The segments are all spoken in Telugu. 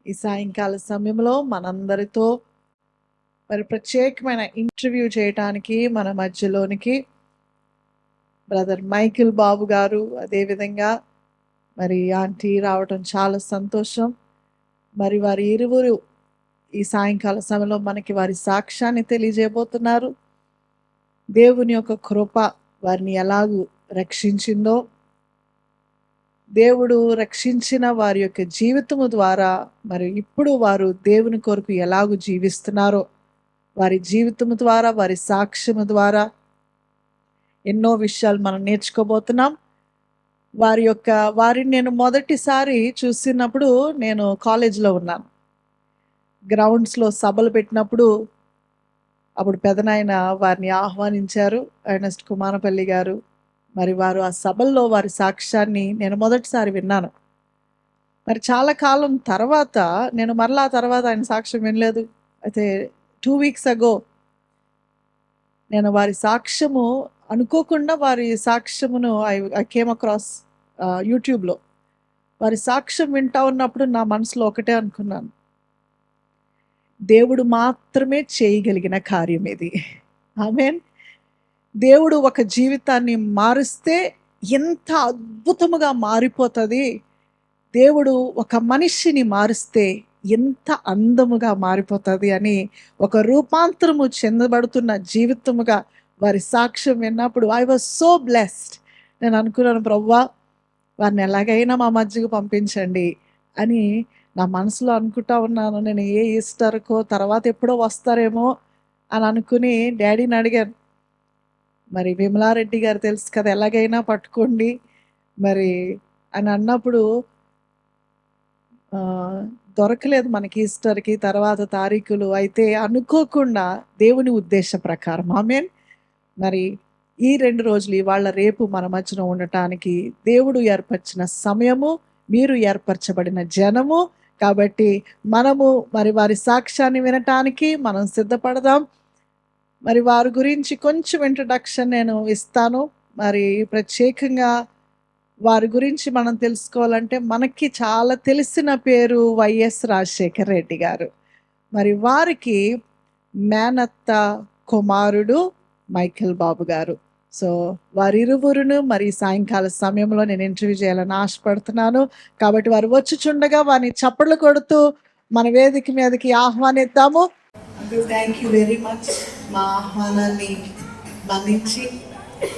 ఈ సాయంకాల సమయంలో మనందరితో మరి ప్రత్యేకమైన ఇంటర్వ్యూ చేయటానికి మన మధ్యలోనికి బ్రదర్ మైకిల్ బాబు గారు, అదేవిధంగా మరి ఆంటీ రావటం చాలా సంతోషం. మరి వారి ఇరువురు ఈ సాయంకాల సమయంలో మనకి వారి సాక్ష్యాన్ని తెలియజేయబోతున్నారు. దేవుని యొక్క కృప వారిని ఎలాగూ రక్షించిందో, దేవుడు రక్షించిన వారి యొక్క జీవితము ద్వారా మరి ఇప్పుడు వారు దేవుని కొరకు ఎలాగూ జీవిస్తున్నారో, వారి జీవితము ద్వారా, వారి సాక్ష్యము ద్వారా ఎన్నో విషయాలు మనం నేర్చుకోబోతున్నాం. వారిని నేను మొదటిసారి చూసినప్పుడు నేను కాలేజీలో ఉన్నాను. గ్రౌండ్స్లో సభలు పెట్టినప్పుడు అప్పుడు పెదనాయన వారిని ఆహ్వానించారు, ఎర్నెస్ట్ కుమారపల్లి గారు. మరి వారు ఆ సభల్లో వారి సాక్ష్యాన్ని నేను మొదటిసారి విన్నాను. మరి చాలా కాలం తర్వాత నేను మరలా తర్వాత ఆయన సాక్ష్యం వినలేదు. అయితే 2 weeks ago నేను వారి సాక్ష్యము అనుకోకుండా వారి సాక్ష్యమును ఐ కేమ్ అక్రాస్ యూట్యూబ్లో. వారి సాక్ష్యం వింటా ఉన్నప్పుడు నా మనసులో ఒకటే అనుకున్నాను, దేవుడు మాత్రమే చేయగలిగిన కార్యం ఇది. ఆమేన్. దేవుడు ఒక జీవితాన్ని మారుస్తే ఎంత అద్భుతముగా మారిపోతుంది. దేవుడు ఒక మనిషిని మారుస్తే ఎంత అందముగా మారిపోతుంది అని ఒక రూపాంతరము చెందబడుతున్న జీవితముగా వారి సాక్ష్యం విన్నప్పుడు ఐ వాజ్ సో బ్లెస్డ్. నేను అనుకున్నాను, ప్రభువా వారిని ఎలాగైనా మా మధ్యకు పంపించండి అని నా మనసులో అనుకుంటా ఉన్నాను. నేను ఏ ఈస్టర్కో తర్వాత ఎప్పుడో వస్తారేమో అని అనుకుని డాడీని అడిగాను. మరి విమలారెడ్డి గారు తెలుసు కదా, ఎలాగైనా పట్టుకోండి మరి అని అన్నప్పుడు దొరకలేదు మనకి ఈస్టర్కి తర్వాత తారీఖులు. అయితే అనుకోకుండా దేవుని ఉద్దేశ ప్రకారం ఆమేన్ మరి ఈ 2 రోజులు ఇవాళ రేపు మన మధ్యన ఉండటానికి దేవుడు ఏర్పరిచిన సమయము, మీరు ఏర్పరచబడిన జనము. కాబట్టి మనము మరి వారి సాక్ష్యాన్ని వినటానికి మనం సిద్ధపడదాం. మరి వారి గురించి కొంచెం ఇంట్రడక్షన్ నేను ఇస్తాను. మరి ప్రత్యేకంగా వారి గురించి మనం తెలుసుకోవాలంటే మనకి చాలా తెలిసిన పేరు వైఎస్ రాజశేఖర్ రెడ్డి గారు. మరి వారికి మేనత్త కుమారుడు మైకేల్ బాబు గారు. సో వారిరువురును మరి సాయంకాల సమయంలో నేను ఇంటర్వ్యూ చేయాలని ఆశపడుతున్నాను. కాబట్టి వారు వచ్చుచుండగా వారిని చప్పట్లు కొడుతూ మన వేదిక మీదకి ఆహ్వానిద్దాము. Thank you very much. మా ఆహ్వానాన్ని మన్నించి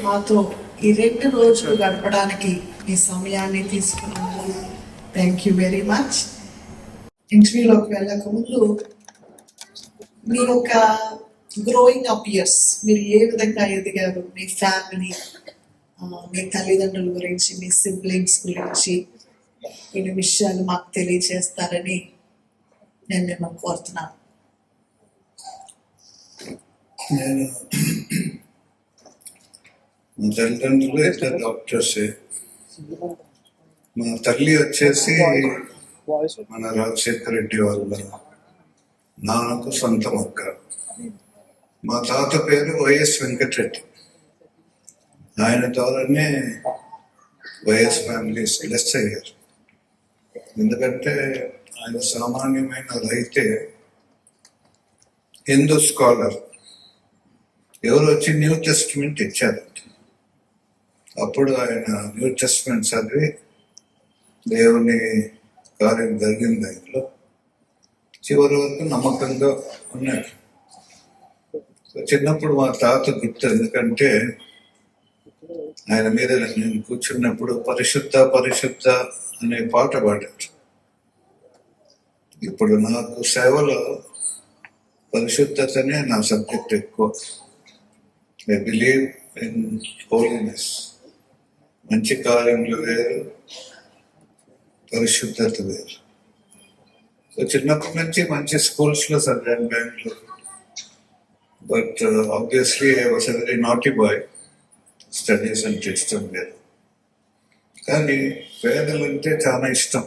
మాతో ఈ 2 రోజులు గడపడానికి ఈ సమయాన్ని తీసుకున్నందుకు థ్యాంక్ యూ వెరీ మచ్. ఇంటర్వ్యూలోకి వెళ్ళక ముందు మీ యొక్క గ్రోయింగ్ అప్ ఇయర్స్, మీరు ఏ విధంగా ఎదిగారు, మీ ఫ్యామిలీ, మీ తల్లిదండ్రుల గురించి, మీ సిబ్లింగ్స్ గురించి కొన్ని విషయాలు మాకు తెలియజేస్తారని నేను మిమ్మల్ని కోరుతున్నాను. నేను మా తల్లిదండ్రులు ఇద్దరు డాక్టర్సే. మా తల్లి వచ్చేసి మన రాజశేఖర రెడ్డి వాళ్ళ నాన్నకు సొంతం అక్క. మా తాత పేరు వైఎస్ వెంకటరెడ్డి. ఆయన ద్వారానే వైఎస్ ఫ్యామిలీస్ బ్లెస్ అయ్యారు. ఎందుకంటే ఆయన సామాన్యమైన రైతే, హిందూ స్కాలర్. ఎవరు వచ్చి న్యూ టెస్టిమెంట్ ఇచ్చారు. అప్పుడు ఆయన న్యూ టెస్టిమెంట్ చదివి దేవుని కార్యం జరిగింది. ఆయనలో చివరి వరకు నమ్మకంగా ఉన్నాడు. చిన్నప్పుడు మా తాత గుర్తు, ఎందుకంటే ఆయన మీద నేను కూర్చున్నప్పుడు పరిశుద్ధ పరిశుద్ధ అనే పాట పాడారు. ఇప్పుడు నాకు సేవలో పరిశుద్ధతనే నా సబ్జెక్ట్ ఎక్కువ. I believe in holiness. మంచి కార్యములు వేరు, పరిశుద్ధత వేరు. సో చిన్నప్పటి నుంచి మంచి స్కూల్స్లో చదివాను Bengaluru. But obviously I was a very naughty boy. Studies అంటే ఇష్టం లేదు, కానీ పేదలంటే చాలా ఇష్టం.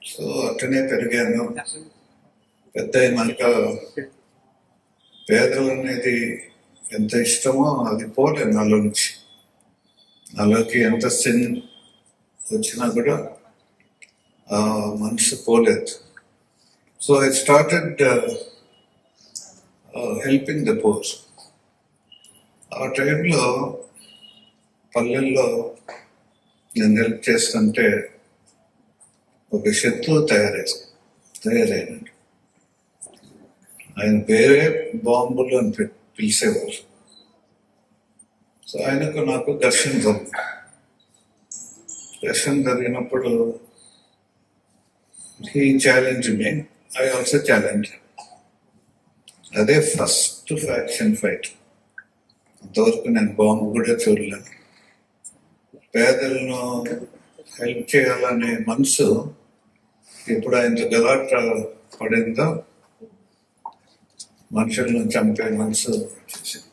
సో అట్లనే పెరిగాను. పెద్ద అయినాక పేదలు అనేది ఎంత ఇష్టమో అది పోలేదు నాలో నుంచి. నాలోకి ఎంత సిన్ వచ్చినా కూడా మనసు పోలేదు. So I started helping the pour. ఆ టైంలో పల్లెల్లో నేను హెల్ప్ చేస్తుంటే ఒక శత్రువు తయారైనాడు. ఆయన పేరే బాంబులు అని పిలిచేవారు. సో ఆయనకు నాకు దర్శనం జరిగినప్పుడు he challenge me, I also challenge. అదే ఫస్ట్ ఫ్యాక్షన్ ఫైట్. అంతవరకు నేను బాంబు కూడా చూడలేను. పేదలను హెల్ప్ చేయాలనే మనసు ఎప్పుడు ఆయన గలాట పడిందో మనుషులను చంపే మనసు వచ్చేసింది.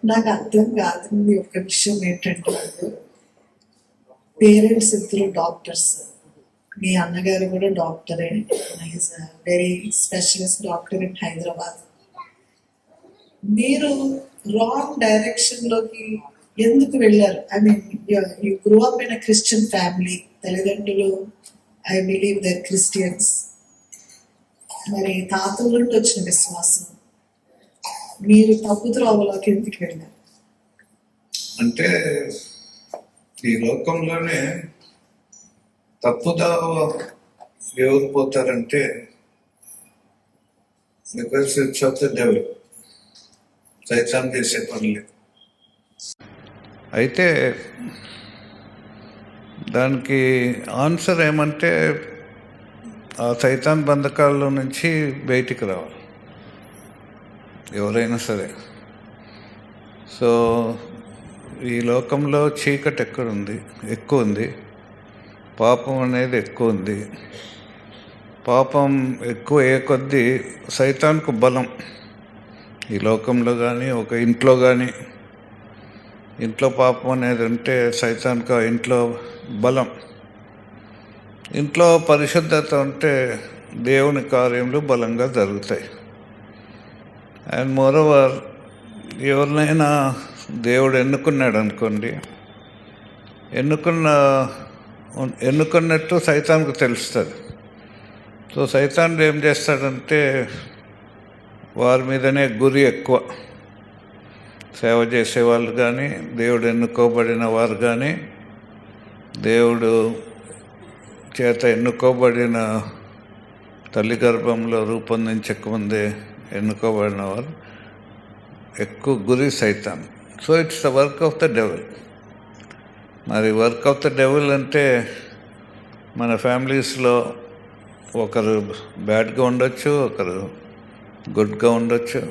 నాకు అర్థం కాదండి ఒక విషయం ఏంటంటే, పేరెంట్స్ ఇద్దరు డాక్టర్స్, మీ అన్నగారు కూడా డాక్టరే, very specialist doctor in Hyderabad. మీరు రాంగ్ డైరెక్షన్ లోకి ఎందుకు వెళ్ళారు? I mean you grow up in a Christian family, తల్లిదండ్రులు ఐ బిలీవ్ దర్ క్రిస్టియన్స్. మరి తాతల నుండి వచ్చిన విశ్వాసం, మీరు తప్పు త్రోవలోకి ఎందుకు వెళ్ళారు? అంటే ఈ లోకంలోనే తప్పుదావ ఎవరు పోతారంటే because it's of the devil, సైతాన్ చేసే పనులు. అయితే దానికి ఆన్సర్ ఏమంటే ఆ సైతాన్ బంధకాల్లో నుంచి బయటికి రావాలి ఎవరైనా సరే. సో ఈ లోకంలో చీకటి ఎక్కువ ఉంది, పాపం అనేది ఎక్కువ ఉంది. పాపం ఎక్కువ ఏ కొద్దీ సైతాన్కు బలం. ఈ లోకంలో కానీ ఒక ఇంట్లో కానీ, ఇంట్లో పాపం అనేది ఉంటే సైతాన్కు ఇంట్లో బలం. ఇంట్లో పరిశుద్ధత ఉంటే దేవుని కార్యములు బలంగా జరుగుతాయి. అండ్ మోరోవర్ ఎవరినైనా దేవుడు ఎన్నుకున్నాడు అనుకోండి, ఎన్నుకున్నట్టు సైతాన్కు తెలుస్తుంది. సో సైతాన్ ఏం చేస్తాడంటే వారి మీదనే గురి ఎక్కువ. సేవ చేసేవాళ్ళు కానీ, దేవుడు ఎన్నుకోబడిన వారు కానీ, దేవుడు చేత ఎన్నుకోబడిన తల్లి గర్భంలో రూపొందించకముందే ఎన్నుకోబడిన వారు ఎక్కువ గురి సైతాన్. So it's the work of the devil. మరి వర్క్ ఆఫ్ ద డెవిల్ అంటే మన ఫ్యామిలీస్లో ఒకరు బ్యాడ్గా ఉండొచ్చు, ఒకరు గుడ్గా ఉండొచ్చు.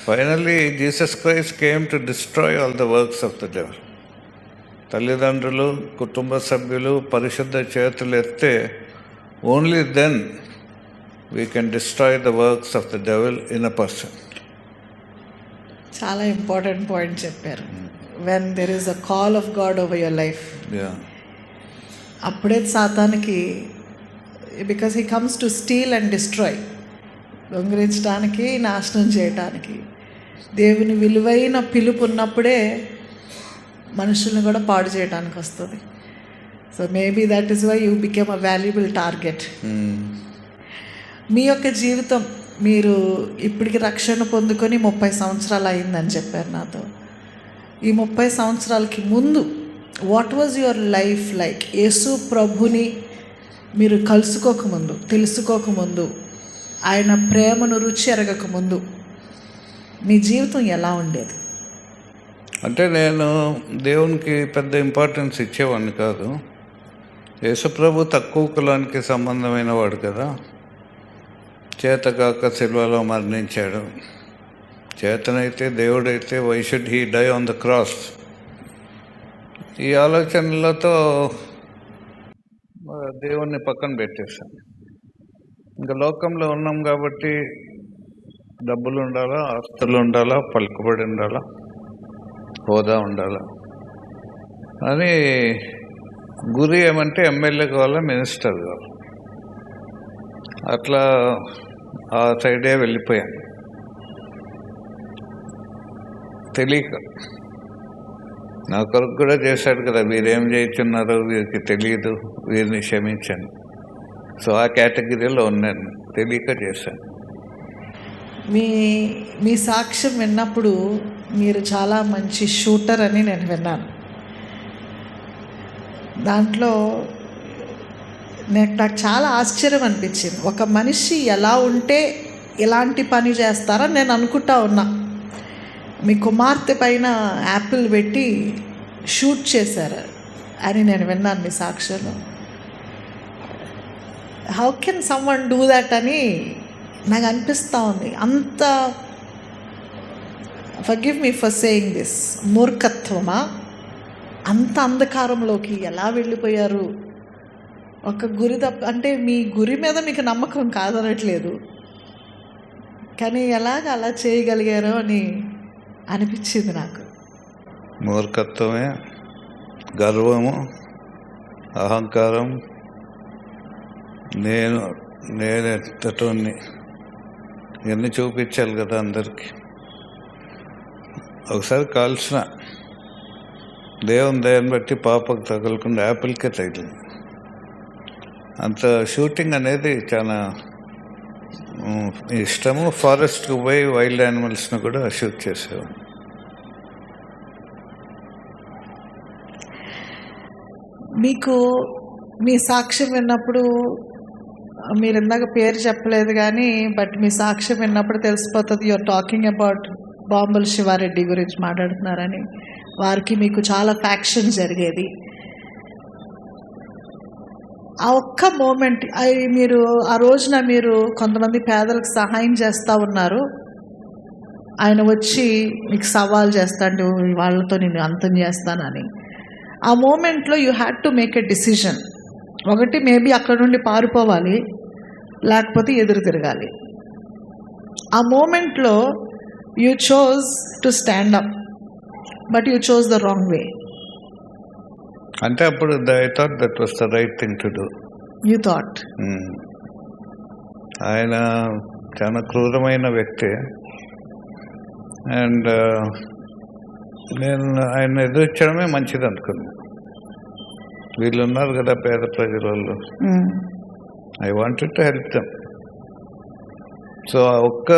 Finally Jesus Christ came to destroy all the works of the devil. తల్లిదండ్రులు, కుటుంబ సభ్యులు పరిశుద్ధ చేతులు ఎత్తే only then we can destroy the works of the devil in a person. చాలా ఇంపార్టెంట్ పాయింట్ చెప్పారు. When there is a call of God over your life, అప్పుడే సాతానికి, because he comes to steal and destroy, దొంగిలించడానికి, నాశనం చేయటానికి. దేవుని విలువైన పిలుపు ఉన్నప్పుడే మనుషుల్ని కూడా పాడు చేయడానికి వస్తుంది. So maybe that is why you became a valuable target. మీ యొక్క జీవితం, మీరు ఇప్పటికి రక్షణ పొందుకొని 30 సంవత్సరాలు అయిందని చెప్పారు నాతో. ఈ 30 సంవత్సరాలకి ముందు what was your life like? యేసు ప్రభుని మీరు కలుసుకోకముందు, తెలుసుకోకముందు, ఆయన ప్రేమను రుచి ఎరగకముందు మీ జీవితం ఎలా ఉండేది? అంటే నేను దేవునికి పెద్ద ఇంపార్టెన్స్ ఇచ్చేవాడిని కాదు. యేసుప్రభు తక్కువ కులానికి సంబంధమైన వాడు కదా, చేతగాక సిలువలో మరణించాడు. చేతనైతే దేవుడైతే why should he die on the cross? ఈ ఆలోచనలతో దేవుణ్ణి పక్కన పెట్టేశాను. ఇంకా లోకంలో ఉన్నాం కాబట్టి డబ్బులు ఉండాలా, ఆస్తులు ఉండాలా, పలుకుబడి ఉండాలా, హోదా ఉండాలా అని గురి ఏమంటే ఎమ్మెల్యే కావాలా, మినిస్టర్ కావాలి, అట్లా ఆ సైడే వెళ్ళిపోయాను తెలియక. నా కొరకు కూడా చేశాడు కదా, వీరేం చేస్తున్నారో వీరికి తెలియదు, వీరిని క్షమించండి. సో ఆ కేటగిరీలో ఉన్నాను, తెలియక చేశాను. మీ సాక్ష్యం విన్నప్పుడు మీరు చాలా మంచి షూటర్ అని నేను విన్నాను. దాంట్లో నాకు చాలా ఆశ్చర్యం అనిపించింది. ఒక మనిషి ఎలా ఉంటే ఇలాంటి పని చేస్తారని నేను అనుకుంటా ఉన్నా. మీ కుమార్తె పైన యాపిల్ పెట్టి షూట్ చేశారు అని నేను విన్నాను మీ సాక్ష్యంలో. How can someone do that అని నాకు అనిపిస్తూ ఉంది. అంత, forgive me for saying this, మూర్ఖత్వమా? అంత అంధకారంలోకి ఎలా వెళ్ళిపోయారు? ఒక గురి అంటే మీ గురి మీద మీకు నమ్మకం కాదనట్లేదు, కానీ ఎలాగ అలా చేయగలిగారో అని అనిపించింది నాకు. మూర్ఖత్వమే, గర్వము, అహంకారం, నేనెత్తటోన్ని ఇవన్నీ చూపించాలి కదా అందరికీ. ఒకసారి కాల్చిన దేవుని దయని బట్టి పాపకు తగలకుండా యాపిల్కే తగిలింది. అంత షూటింగ్ అనేది చాలా ఇష్టము. ఫారెస్ట్కి పోయి వైల్డ్ యానిమల్స్ని కూడా షూట్ చేసేవాడు. మీకు మీ సాక్ష్యం విన్నప్పుడు, మీరు ఇందాక పేరు చెప్పలేదు కానీ బట్ మీ సాక్ష్యం విన్నప్పుడు తెలిసిపోతుంది యూఆర్ టాకింగ్ అబౌట్ బాంబుల శివారెడ్డి గురించి మాట్లాడుతున్నారని. వారికి మీకు చాలా ఫ్యాక్షన్ జరిగేది. ఆ ఒక్క మూమెంట్, మీరు ఆ రోజున మీరు కొంతమంది పేదలకు సహాయం చేస్తూ ఉన్నారు, ఆయన వచ్చి మీకు సవాల్ చేస్తాడు, వాళ్ళతో నేను అంతం చేస్తానని. ఆ మూమెంట్లో you had to make a decision. ఒకటి, మేబీ అక్కడ నుండి పారిపోవాలి, లేకపోతే ఎదురు తిరగాలి. ఆ మూమెంట్లో you chose to stand up, but you chose the wrong way. అంటే అప్పుడు I thought that was the right thing to do. You thought. ఆయన చాలా క్రూరమైన వ్యక్తి. అండ్ నేను ఆయన ఎదుర్చడమే మంచిది అనుకున్నాను. వీళ్ళు ఉన్నారు కదా పేద ప్రజల వాళ్ళు, I wanted to help them. So ఆ ఒక్క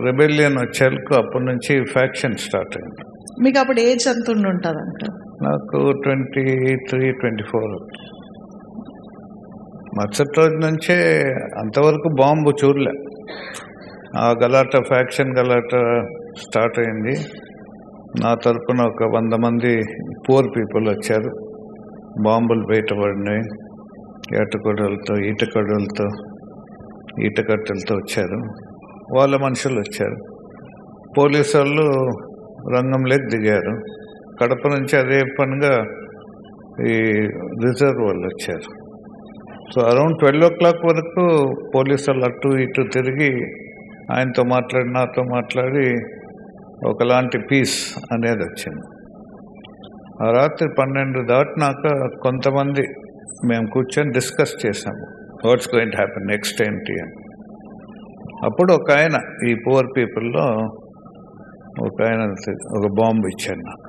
రెబెలియన్ వచ్చేందుకు అప్పటి నుంచి ఫ్యాక్షన్ స్టార్ట్ అయింది. మీకు అప్పుడు ఏజ్ ఎంత ఉంటుందంట? నాకు 23-24. మరుసటి రోజు నుంచే అంతవరకు బాంబు చూడలే. ఆ గలాట, ఫ్యాక్షన్ గలాట స్టార్ట్ అయింది. నా తరపున ఒక 100 మంది పూర్ పీపుల్ వచ్చారు. బాంబులు బయటపడినాయి. ఏటకొడలతో, ఈటకట్టెలతో వచ్చారు. వాళ్ళ మనుషులు వచ్చారు. పోలీసు వాళ్ళు రంగంలోకి దిగారు. కడప నుంచి అదే పనిగా ఈ రిజర్వ్ వాళ్ళు వచ్చారు. సో అరౌండ్ 12 o'clock వరకు పోలీసు వాళ్ళు అటు ఇటు తిరిగి ఆయనతో మాట్లాడి, నాతో మాట్లాడి ఒకలాంటి పీస్ అనేది వచ్చింది. ఆ రాత్రి 12 దాటినాక కొంతమంది మేము కూర్చొని డిస్కస్ చేసాము, what's going to happen next ఏంటి అని. అప్పుడు ఒక ఆయన, ఈ పూర్ పీపుల్లో ఒక ఆయన ఒక బాంబు ఇచ్చాడు నాకు.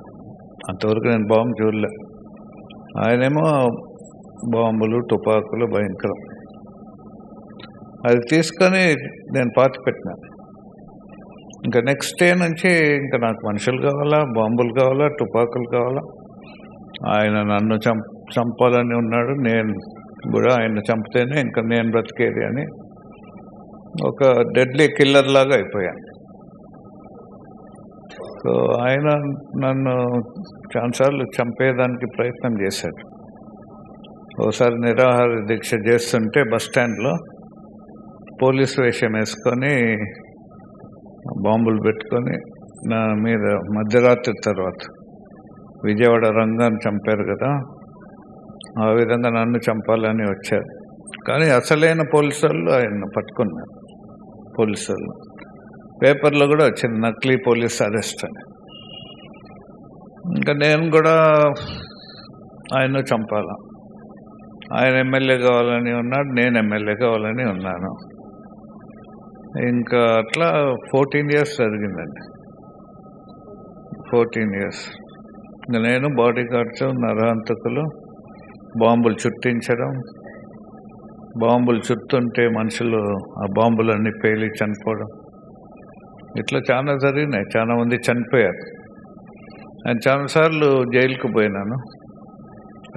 అంతవరకు నేను బాంబు చూడలే. ఆయనేమో బాంబులు, తుపాకులు భయంకరం. అది తీసుకొని నేను పాతి పెట్టినాను. ఇంకా నెక్స్ట్ డే నుంచి ఇంకా నాకు మనుషులు కావాలా, బాంబులు కావాలా, తుపాకులు కావాలా. ఆయన నన్ను చంపాలని ఉన్నాడు, నేను కూడా ఆయన చంపితేనే ఇంకా నేను బ్రతికేది అని ఒక డెడ్లీ కిల్లర్ లాగా అయిపోయాను. సో ఆయన నన్ను చాలాసార్లు చంపేదానికి ప్రయత్నం చేశాడు. ఒకసారి నిరాహార దీక్ష చేస్తుంటే బస్ స్టాండ్లో పోలీసు వేషం వేసుకొని బాంబులు పెట్టుకొని నా మీద మధ్యరాత్రి తర్వాత విజయవాడ రంగాన్ని చంపారు కదా, ఆ విధంగా నన్ను చంపాలని వచ్చారు. కానీ అసలైన పోలీసు వాళ్ళు ఆయన పట్టుకున్నారు. పోలీసు వాళ్ళు పేపర్లో కూడా వచ్చింది, నకిలీ పోలీస్ అరెస్ట్ అని. ఇంకా నేను కూడా ఆయన చంపాల. ఆయన ఎమ్మెల్యే కావాలని ఉన్నాడు, నేను ఎమ్మెల్యే కావాలని ఉన్నాను. ఇంకా అట్లా 14 years జరిగిందండి. 14 years. నేను బాడీ గార్డ్స్ నరహంతకులు బాంబులు చుట్టించడం, బాంబులు చుట్టుంటే మనుషులు ఆ బాంబులన్నీ పేలి చనిపోవడం, ఇట్లా చాలా జరిగినాయి. చాలా మంది చనిపోయారు. నేను చాలాసార్లు జైలుకు పోయినాను.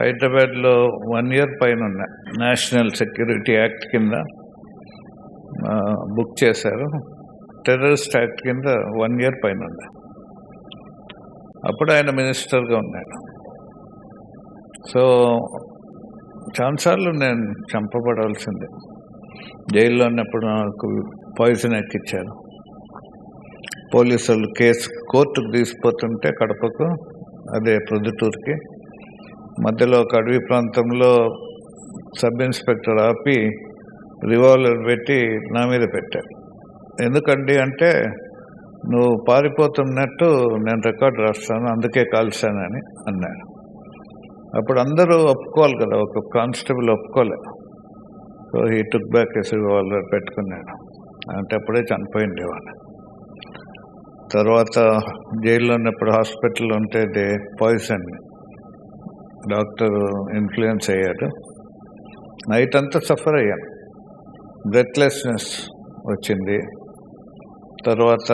హైదరాబాద్లో 1 year పైన ఉన్నా. నేషనల్ సెక్యూరిటీ యాక్ట్ కింద బుక్ చేశారు. టెర్రరిస్ట్ యాక్ట్ కింద 1 year పైన ఉన్నా. అప్పుడు ఆయన మినిస్టర్గా ఉన్నాడు. సో చాలాసార్లు నేను చంపబడాల్సిందే. జైల్లో ఉన్నప్పుడు నాకు పాయిజన్ ఎక్కిచ్చారు. పోలీసులు కోర్టుకు తీసుకుపోతుంటే కడపకు, అదే ప్రొద్దుటూరుకి, మధ్యలో ఒక అడవి ప్రాంతంలో సబ్ ఇన్స్పెక్టర్ ఆపి రివాల్వర్ పెట్టి నా మీద పెట్టారు. ఎందుకండి అంటే, నువ్వు పారిపోతున్నట్టు నేను రికార్డు రాస్తాను, అందుకే కాల్చానని అన్నాడు. అప్పుడు అందరూ ఒప్పుకోవాలి కదా, ఒక కానిస్టేబుల్ ఒప్పుకోలే. So he took back revolver పెట్టుకున్నాడు. అంటే అప్పుడే చనిపోయిండేవాడు. తర్వాత జైల్లో ఉన్నప్పుడు హాస్పిటల్లో ఉంటే పాయిజన్ డాక్టర్ ఇన్ఫ్లుయెన్స్ అయ్యాడు. నైట్ అంతా సఫర్ అయ్యాను. బ్రెత్లెస్నెస్ వచ్చింది. తర్వాత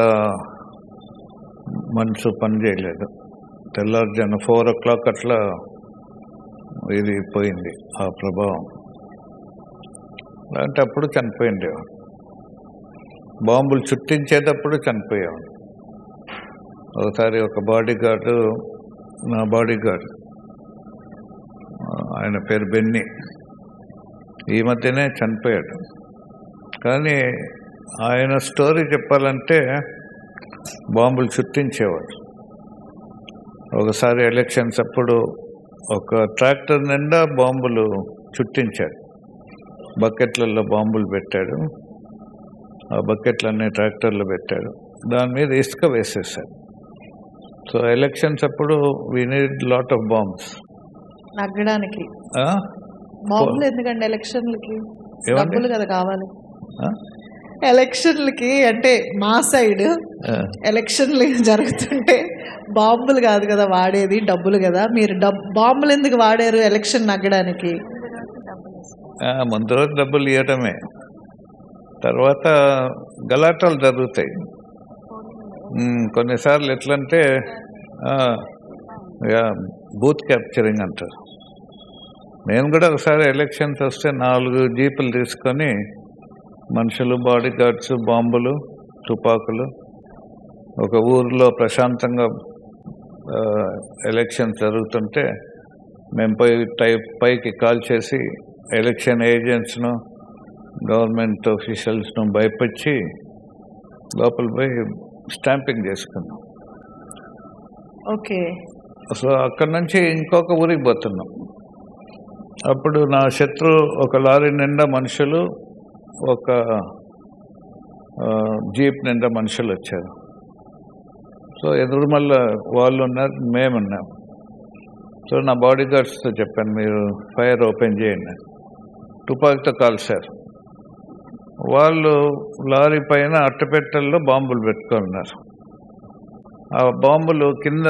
మనసు పని చేయలేదు. తెల్లారుజాను 4 o'clock అట్లా ఇది పోయింది ఆ ప్రభావం. అంటే అప్పుడు చనిపోయిండేవాడు. బాంబులు చుట్టించేటప్పుడు చనిపోయేవాడు. ఒకసారి ఒక బాడీ గార్డు, నా బాడీ గార్డు, ఆయన పేరు బెన్నీ, ఈ మధ్యనే చనిపోయాడు. కానీ ఆయన స్టోరీ చెప్పాలంటే బాంబులు చుట్టించేవాడు. ఒకసారి ఎలక్షన్స్ అప్పుడు ఒక ట్రాక్టర్ నిండా బాంబులు చుట్టించాడు. బకెట్లలో బాంబులు పెట్టాడు. ఆ బకెట్లన్నీ ట్రాక్టర్లో పెట్టాడు. దాని మీద ఇసుక వేసేసాడు. సో ఎలక్షన్స్ అప్పుడు we need lot of bombs. నగ్గడానికి బాంబులు ఎందుకండి ఎలక్షన్లకి? డబ్బులు కదా కావాలి ఎలక్షన్లకి. అంటే మా సైడ్ ఎలక్షన్లు జరుగుతుంటే బాంబులు కాదు కదా వాడేది, డబ్బులు కదా. మీరు బాంబులు ఎందుకు వాడారు ఎలక్షన్ నగ్గడానికి? ముందు రోజు డబ్బులు ఇవ్వటమే. తర్వాత గలాటాలు జరుగుతాయి కొన్నిసార్లు. ఎట్లంటే బూత్ క్యాప్చరింగ్ అంటారు. నేను కూడా ఒకసారి ఎలక్షన్స్ వస్తే 4 జీపులు తీసుకొని మనుషులు, బాడీ గార్డ్స్, బాంబులు, తుపాకులు, ఒక ఊరిలో ప్రశాంతంగా ఎలక్షన్స్ జరుగుతుంటే మేము పైకి కాల్ చేసి ఎలక్షన్ ఏజెంట్స్ను, గవర్నమెంట్ ఆఫీషియల్స్ను భయపెట్టి లోపల పోయి స్టాంపింగ్ చేసుకున్నాం. ఓకే. సో అక్కడి నుంచి ఇంకొక ఊరికి పోతున్నాం. అప్పుడు నా శత్రు ఒక లారీ నిండా మనుషులు, ఒక జీప్ నిండా మనుషులు వచ్చారు. సో ఎదురు మళ్ళీ వాళ్ళు ఉన్నారు, మేమున్నాం. సో నా బాడీ గార్డ్స్తో చెప్పాను, మీరు ఫైర్ ఓపెన్ చేయండి. తుపాకీతో కాల్చారు. వాళ్ళు లారీ పైన అట్టపెట్టెల్లో బాంబులు పెట్టుకున్నారు. ఆ బాంబులు కింద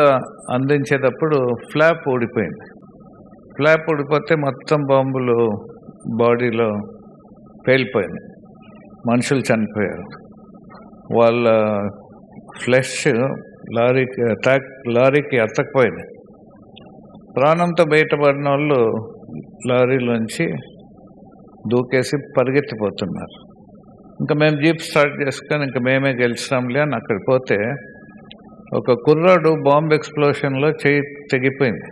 అందించేటప్పుడు ఫ్లాప్ ఊడిపోయింది. ఫ్లాప్ ఊడిపోతే మొత్తం బాంబులు బాడీలో పేలిపోయినాయి. మనుషులు చనిపోయారు. వాళ్ళ ఫ్లెష్ లారీకి అతకపోయింది. ప్రాణంతో బయటపడిన వాళ్ళు లారీలోంచి దూకేసి పరిగెత్తిపోతున్నారు. ఇంకా మేము జీప్ స్టార్ట్ చేసుకొని ఇంకా మేమే గెలిచినాంలే అని అక్కడికి పోతే ఒక కుర్రాడు బాంబ్ ఎక్స్ప్లోషన్లో చేయి తెగిపోయింది.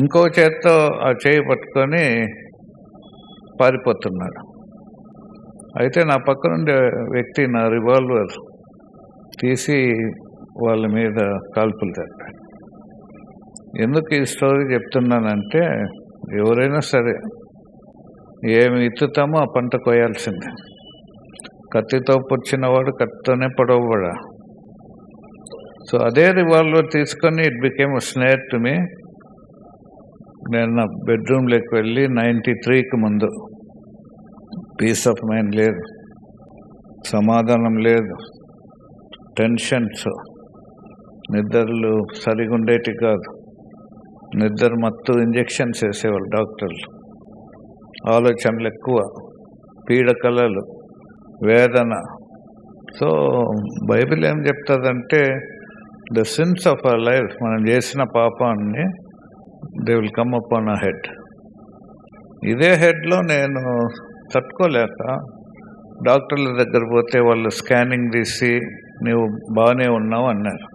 ఇంకో చేత్తో ఆ చేయి పట్టుకొని పారిపోతున్నాడు. అయితే నా పక్కనుండే వ్యక్తి నా రివాల్వర్ తీసి వాళ్ళ మీద కాల్పులు జరిపాడు. ఎందుకు ఈ స్టోరీ చెప్తున్నానంటే, ఎవరైనా సరే ఏమి ఇత్తుతామో ఆ పంట కోయాల్సిందే. కత్తితో పొచ్చినవాడు కత్తితోనే పొడవబడా. సో అదే రివాల్వర్ తీసుకొని it became snare to me. నేను నా బెడ్రూమ్లోకి వెళ్ళి 93కి ముందు పీస్ ఆఫ్ మైండ్ లేదు, సమాధానం లేదు, టెన్షన్స్, నిద్రలు సరిగా ఉండేటి కాదు. నిద్ర మత్తు ఇంజెక్షన్స్ వేసేవాళ్ళు డాక్టర్లు. ఆలోచనలు ఎక్కువ, పీడకలలు, వేదన. సో బైబిల్ ఏం చెప్తుందంటే the sins of our life, మనం చేసిన పాపాన్ని they will come up on a head. ఇదే హెడ్లో నేను తట్టుకోలేక డాక్టర్ల దగ్గర పోతే వాళ్ళు స్కానింగ్ తీసి నువ్వు బాగానే ఉన్నావు అన్నారు.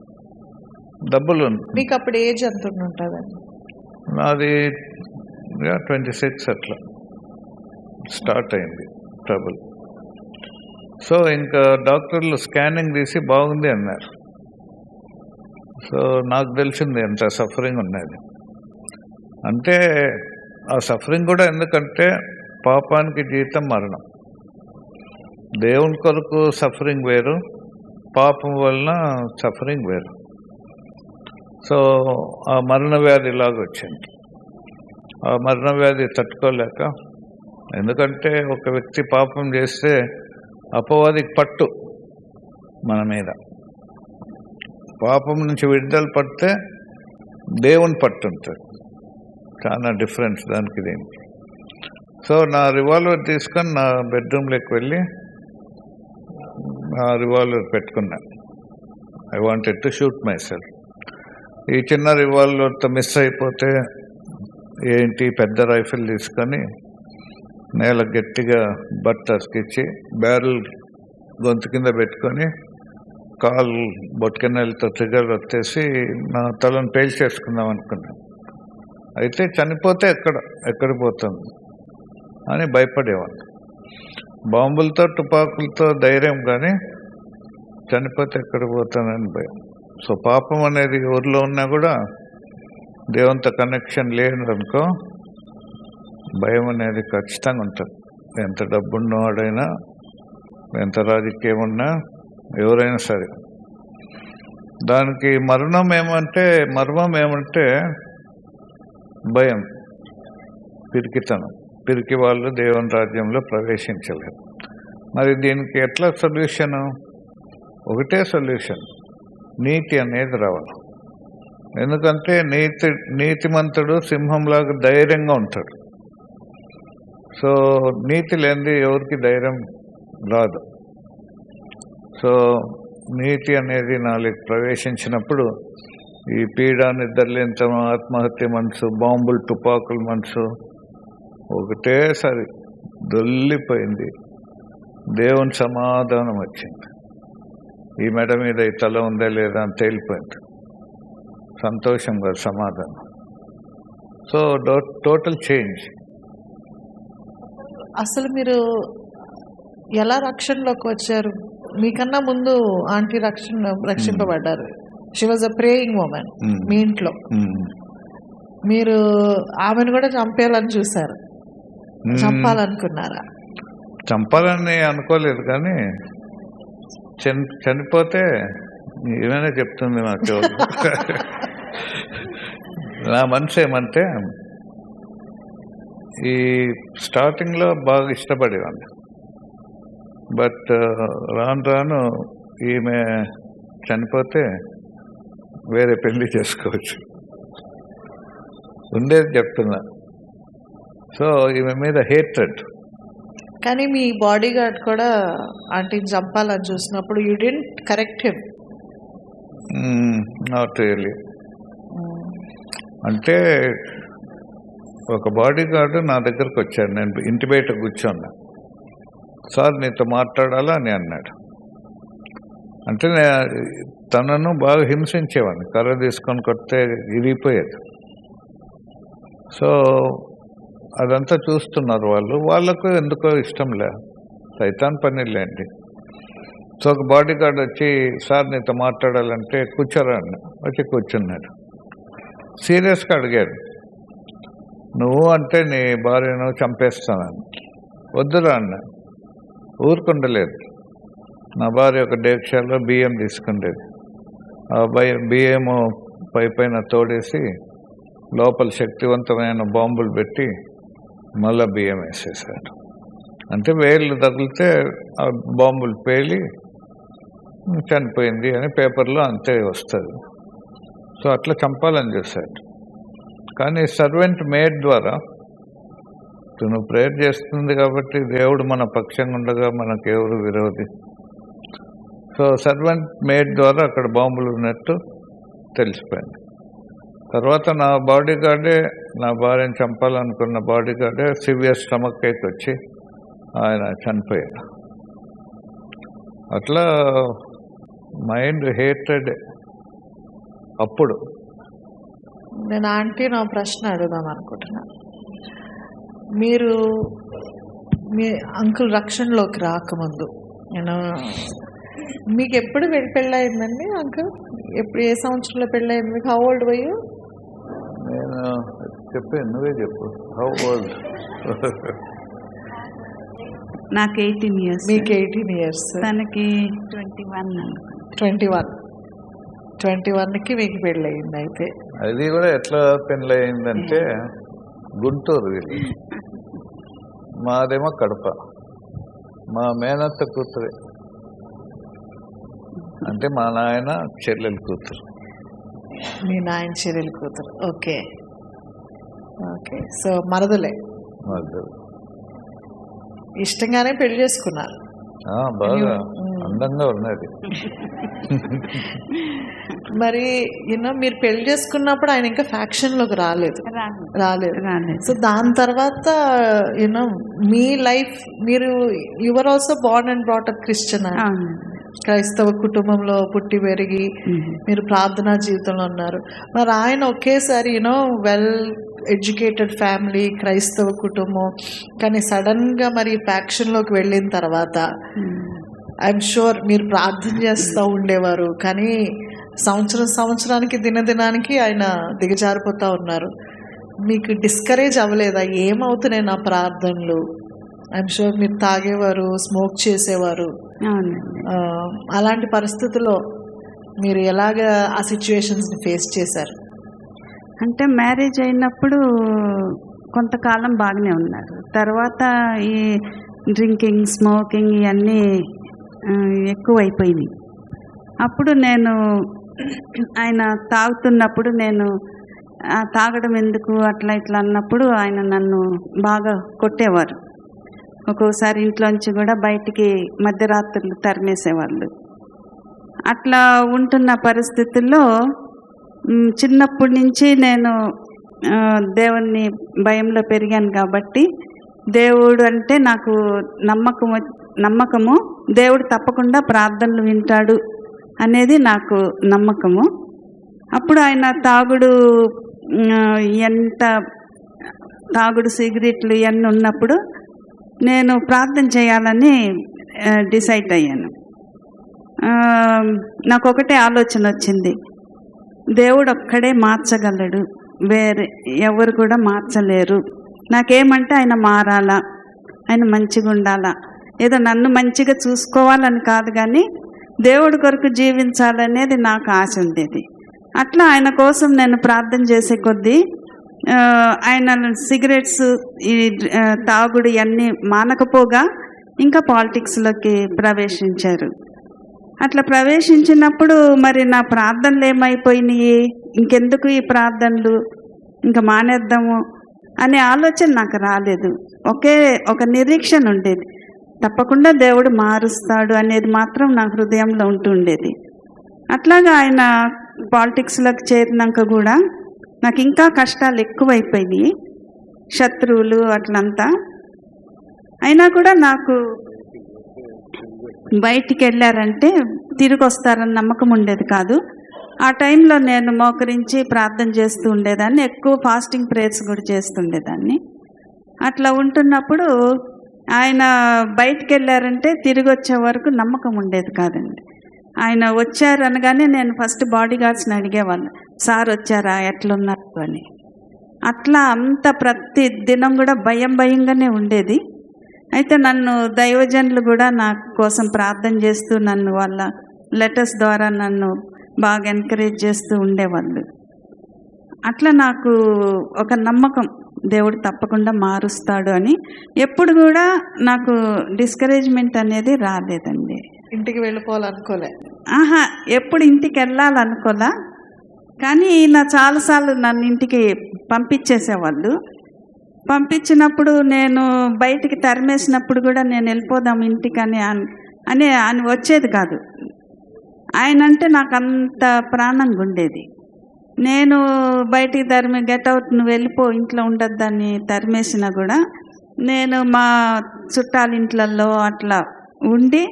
డబ్బులు మీకు అప్పుడు ఏజ్ ఎంత ఉంటుందండి? నాది 26 అట్లా స్టార్ట్ అయింది ట్రబుల్. సో ఇంకా డాక్టర్లు స్కానింగ్ తీసి బాగుంది అన్నారు. సో నాకు తెలిసింది ఎంత సఫరింగ్ ఉన్నది. అంటే ఆ సఫరింగ్ కూడా ఎందుకంటే పాపానికి జీతం మరణం. దేవుని కొరకు సఫరింగ్ వేరు, పాపం వలన సఫరింగ్ వేరు. సో ఆ మరణ వ్యాధి లాగా వచ్చింది. ఆ మరణ వ్యాధి తట్టుకోలేక, ఎందుకంటే ఒక వ్యక్తి పాపం చేస్తే అపవాదికి పట్టు మన మీద, పాపం నుంచి విడుదల పడితే దేవుని పట్టు ఉంటుంది. చాలా డిఫరెన్స్ దానికి దీనికి. సో నా రివాల్వర్ తీసుకొని నా బెడ్రూమ్లోకి వెళ్ళి ఆ రివాల్వర్ పెట్టుకున్నా. I wanted to shoot my self. ఈ చిన్న రివాల్వర్తో మిస్ అయిపోతే ఏంటి, పెద్ద రైఫిల్ తీసుకొని నేల గట్టిగా బట్టస్కిచ్చి బ్యారెల్ గొంతు కింద పెట్టుకొని కాలు బొట్కెన్నెలతో ట్రిగర్ వచ్చేసి నా తలను పేల్చేసుకుందాం అనుకున్నాను. అయితే చనిపోతే ఎక్కడ పోతుంది అని భయపడేవాడిని. బాంబులతో తుపాకులతో ధైర్యం, కానీ చనిపోతే ఎక్కడ పోతానని భయం. సో పాపం అనేది ఊర్లో ఉన్నా కూడా దేవునితో కనెక్షన్ లేదనుకో భయం అనేది ఖచ్చితంగా ఉంటుంది. ఎంత డబ్బున్నవాడైనా, ఎంత రాజకీయం ఉన్నా, ఎవరైనా సరే. దానికి మర్మం ఏమంటే భయం, పిరికితనం. పిరికి వాళ్ళు దేవుని రాజ్యంలో ప్రవేశించలేరు. మరి దీనికి ఎట్లా సొల్యూషను? ఒకటే సొల్యూషన్, నీతి అనేది రావాలి. ఎందుకంటే నీతిమంతుడు సింహంలాగా ధైర్యంగా ఉంటాడు. సో నీతి లేనిది ఎవరికి ధైర్యం రాదు. సో నీతి అనేది నాలోకి ప్రవేశించినప్పుడు ఈ పీడ, నిద్రలేంతనం, ఆత్మహత్య మనసు, బాంబులు తుపాకుల మనసు ఒకటేసారి దొల్లిపోయింది. దేవుని సమాధానం వచ్చింది. ఈ మెడ మీద ఈ తల ఉందా లేదా అని తేలిపోయింది. సంతోషంగా సమాధానం. So total change. అసలు మీరు ఎలా రక్షణలోకి వచ్చారు? మీకన్నా ముందు ఆంటీ రక్షింపబడ్డారు. She was a praying woman మీ ఇంట్లో. మీరు ఆమెను కూడా చంపేయాలని చూసారు, చంపాలనుకున్నారా? చంపాలని అనుకోలేదు, కానీ చనిపోతే ఏమైనా చెప్తుంది నాకు. నా మనసు ఏమంటే, ఈ స్టార్టింగ్లో బాగా ఇష్టపడేవాడిని. బట్ రాను ఈమె చనిపోతే వేరే పెళ్లి చేసుకోవచ్చు ఉండేది చెప్తున్నా. సో ఈమె మీద హేట్రెడ్. కానీ మీ బాడీ గార్డ్ కూడా ఆంటీని చంపాలని చూసినప్పుడు you didn't correct him? Not really. అంటే ఒక బాడీ గార్డు నా దగ్గరకు వచ్చాడు. నేను ఇంటి బయట కూర్చున్నా. సార్ నీతో మాట్లాడాలా అని అన్నాడు. అంటే తనను బాగా హింసించేవాడిని. కర్ర తీసుకొని కొడితే ఇరిగిపోయేది. సో అదంతా చూస్తున్నారు వాళ్ళకు ఎందుకో ఇష్టం లే, సైతాన్ పనిలేండి. సో ఒక బాడీ గార్డ్ వచ్చి సార్ నీతో మాట్లాడాలంటే కూర్చోరా అన్న. వచ్చి కూర్చున్నాడు. సీరియస్గా అడిగాడు, నువ్వు అంటే నీ భార్యను చంపేస్తానని. వద్దురా అన్న. ఊరుకుండలేదు. నా భార్య ఒక డేక్షాలో బియ్యం తీసుకుండేది. ఆ బియ్యం పైన తోడేసి లోపల శక్తివంతమైన బాంబులు పెట్టి మళ్ళా బియ్యం వేసేసారు. అంటే వేళ్ళు తగిలితే ఆ బాంబులు పేలి చనిపోయింది అని పేపర్లో అంతే వస్తుంది. సో అట్లా చంపాలని చేశాడు. కానీ సర్వెంట్ మేడ్ ద్వారా నువ్వు ప్రేయర్ చేస్తుంది కాబట్టి దేవుడు మన పక్షంగా ఉండగా మనకెవరు విరోధి. సో సర్వెంట్ మేడ్ ద్వారా అక్కడ బాంబులు ఉన్నట్టు తెలిసిపోయింది. తర్వాత నా బాడీ గార్డే, నా భార్యను చంపాలనుకున్న బాడీ గార్డే సివియర్ స్టమక్ ఎయిక్ వచ్చి ఆయన చనిపోయాడు. అట్లా మైండ్ హేటెడ్. అప్పుడు నేను ఆంటీ నా ప్రశ్న అడుగుదాం అనుకుంటున్నా. మీరు మీ అంకుల్ రక్షణలోకి రాకముందు నేను మీకు ఎప్పుడు పెళ్ళయిందండి అంకుల్? ఎప్పుడు, ఏ సంవత్సరంలో పెళ్ళయింది మీకు? How old were you? నేను చెప్పాను, నువ్వే చెప్పు. How old? నాకు 18 years. మీకు 18 years, తనకి 21. 21కి మీకు పెళ్ళయింది. అయితే అది కూడా ఎట్లా పెళ్ళయిందంటే గుంటూరు వీళ్ళు, మాదేమో కడప. మా మేనత్త కూతురే, అంటే మా నాయన చెల్లెలు కూతురు. మీ నాయన చెల్లెలు కూతురు. Okay okay. సో మరదలే, మరదలు. ఇష్టంగానే పెళ్లి చేసుకున్నారు. బాగా అందంగా ఉన్నది. మరి మీరు పెళ్లి చేసుకున్నప్పుడు ఆయన ఇంకా ఫ్యాక్షన్ లోకి రాలేదు. సో దాని తర్వాత మీ లైఫ్, మీరు your also Born and brought up Christian, క్రైస్తవ కుటుంబంలో పుట్టి పెరిగి మీరు ప్రార్థనా జీవితంలో ఉన్నారు. మరి ఆయన ఒకేసారి వెల్ ఎడ్యుకేటెడ్ ఫ్యామిలీ, క్రైస్తవ కుటుంబం, కానీ సడన్ గా మరి ఫ్యాక్షన్ లోకి వెళ్ళిన తర్వాత ఐఎమ్ షూర్ మీరు ప్రార్థన చేస్తూ ఉండేవారు, కానీ సంవత్సరానికి దినదినానికి ఆయన దిగజారిపోతా ఉన్నారు. మీకు డిస్కరేజ్ అవ్వలేదా? ఏమవుతున్నాయి నా ప్రార్థనలు? ఐఎమ్ షూర్ మీరు తాగేవారు, స్మోక్ చేసేవారు. అలాంటి పరిస్థితుల్లో మీరు ఎలాగ ఆ సిచ్యువేషన్స్ని ఫేస్ చేశారు? అంటే మ్యారేజ్ అయినప్పుడు కొంతకాలం బాగానే ఉన్నారు. తర్వాత ఈ డ్రింకింగ్, స్మోకింగ్ ఇవన్నీ ఎక్కువైపోయినాయి. అప్పుడు నేను ఆయన తాగుతున్నప్పుడు నేను తాగడం ఎందుకు అట్లా ఇట్లా అన్నప్పుడు ఆయన నన్ను బాగా కొట్టేవారు. ఒక్కోసారి ఇంట్లోంచి కూడా బయటికి మధ్యరాత్రులు తరిమేసేవాళ్ళు. అట్లా ఉంటున్న పరిస్థితుల్లో చిన్నప్పటి నుంచి నేను దేవుణ్ణి భయంలో పెరిగాను కాబట్టి దేవుడు అంటే నాకు నమ్మకము. దేవుడు తప్పకుండా ప్రార్థనలు వింటాడు అనేది నాకు నమ్మకము. అప్పుడు ఆయన తాగుడు సిగరెట్లు ఇవన్నీ ఉన్నప్పుడు నేను ప్రార్థన చేయాలని డిసైడ్ అయ్యాను. నాకు ఒకటే ఆలోచన వచ్చింది, దేవుడు ఒక్కడే మార్చగలడు, వేరే ఎవరు కూడా మార్చలేరు. నాకేమంటే ఆయన మారాలా, ఆయన మంచిగా ఉండాలా, ఏదో నన్ను మంచిగా చూసుకోవాలని కాదు కానీ దేవుడి కొరకు జీవించాలనేది నాకు ఆశ ఉండేది. అట్లా ఆయన కోసం నేను ప్రార్థన చేసే కొద్దీ ఆయన సిగరెట్స్, ఈ తాగుడు ఇవన్నీ మానకపోగా ఇంకా పాలిటిక్స్లోకి ప్రవేశించారు. అట్లా ప్రవేశించినప్పుడు మరి నా ప్రార్థనలు ఏమైపోయినాయి, ఇంకెందుకు ఈ ప్రార్థనలు, ఇంకా మానేద్దాము అనే ఆలోచన నాకు రాలేదు. ఒక నిరీక్షణ ఉండేది, తప్పకుండా దేవుడు మారుస్తాడు అనేది మాత్రం నా హృదయంలో ఉంటుండేది. అట్లాగా ఆయన పాలిటిక్స్లోకి చేరినాక కూడా నాకు ఇంకా కష్టాలు ఎక్కువైపోయినాయి, శత్రువులు అట్లంతా. అయినా కూడా నాకు బయటికి వెళ్ళారంటే తిరిగి వస్తారని నమ్మకం ఉండేది కాదు. ఆ టైంలో నేను మోకరించి ప్రార్థన చేస్తూ ఉండేదాన్ని, ఎక్కువ ఫాస్టింగ్ ప్రేయర్స్ కూడా చేస్తుండేదాన్ని. అట్లా ఉంటున్నప్పుడు ఆయన బయటికి వెళ్ళారంటే తిరిగి వచ్చే వరకు నమ్మకం ఉండేది కాదండి. ఆయన వచ్చారు అనగానే నేను ఫస్ట్ బాడీ గార్డ్స్ని అడిగేవాళ్ళు, సార్ వచ్చారా, ఎట్లున్నారు అని. అట్లా అంత ప్రతి దినం కూడా భయంగానే ఉండేది. అయితే నన్ను దైవజనులు కూడా నా కోసం ప్రార్థన చేస్తూ నన్ను వాళ్ళ లెటర్స్ ద్వారా నన్ను బాగా ఎంకరేజ్ చేస్తూ ఉండేవాళ్ళు. అట్లా నాకు ఒక నమ్మకం, దేవుడు తప్పకుండా మారుస్తాడు అని. ఎప్పుడు కూడా నాకు డిస్కరేజ్మెంట్ అనేది రాలేదండి. ఇంటికి వెళ్ళిపోవాలనుకోలే? ఎప్పుడు ఇంటికి వెళ్ళాలనుకోలా, కానీ ఈయన చాలాసార్లు నన్ను ఇంటికి పంపించేసేవాళ్ళు. పంపించినప్పుడు నేను బయటికి తరిమేసినప్పుడు కూడా నేను వెళ్ళిపోదాం ఇంటికని అని ఆయన వచ్చేది కాదు. ఆయన అంటే నాకు అంత ప్రాణంగా ఉండేది. నేను బయటికి తరిమి గెట్ అవుట్ నువ్వు వెళ్ళిపో ఇంట్లో ఉండొద్దని తరిమేసినా కూడా నేను మా చుట్టాల ఇంట్లలో అట్లా ఉండి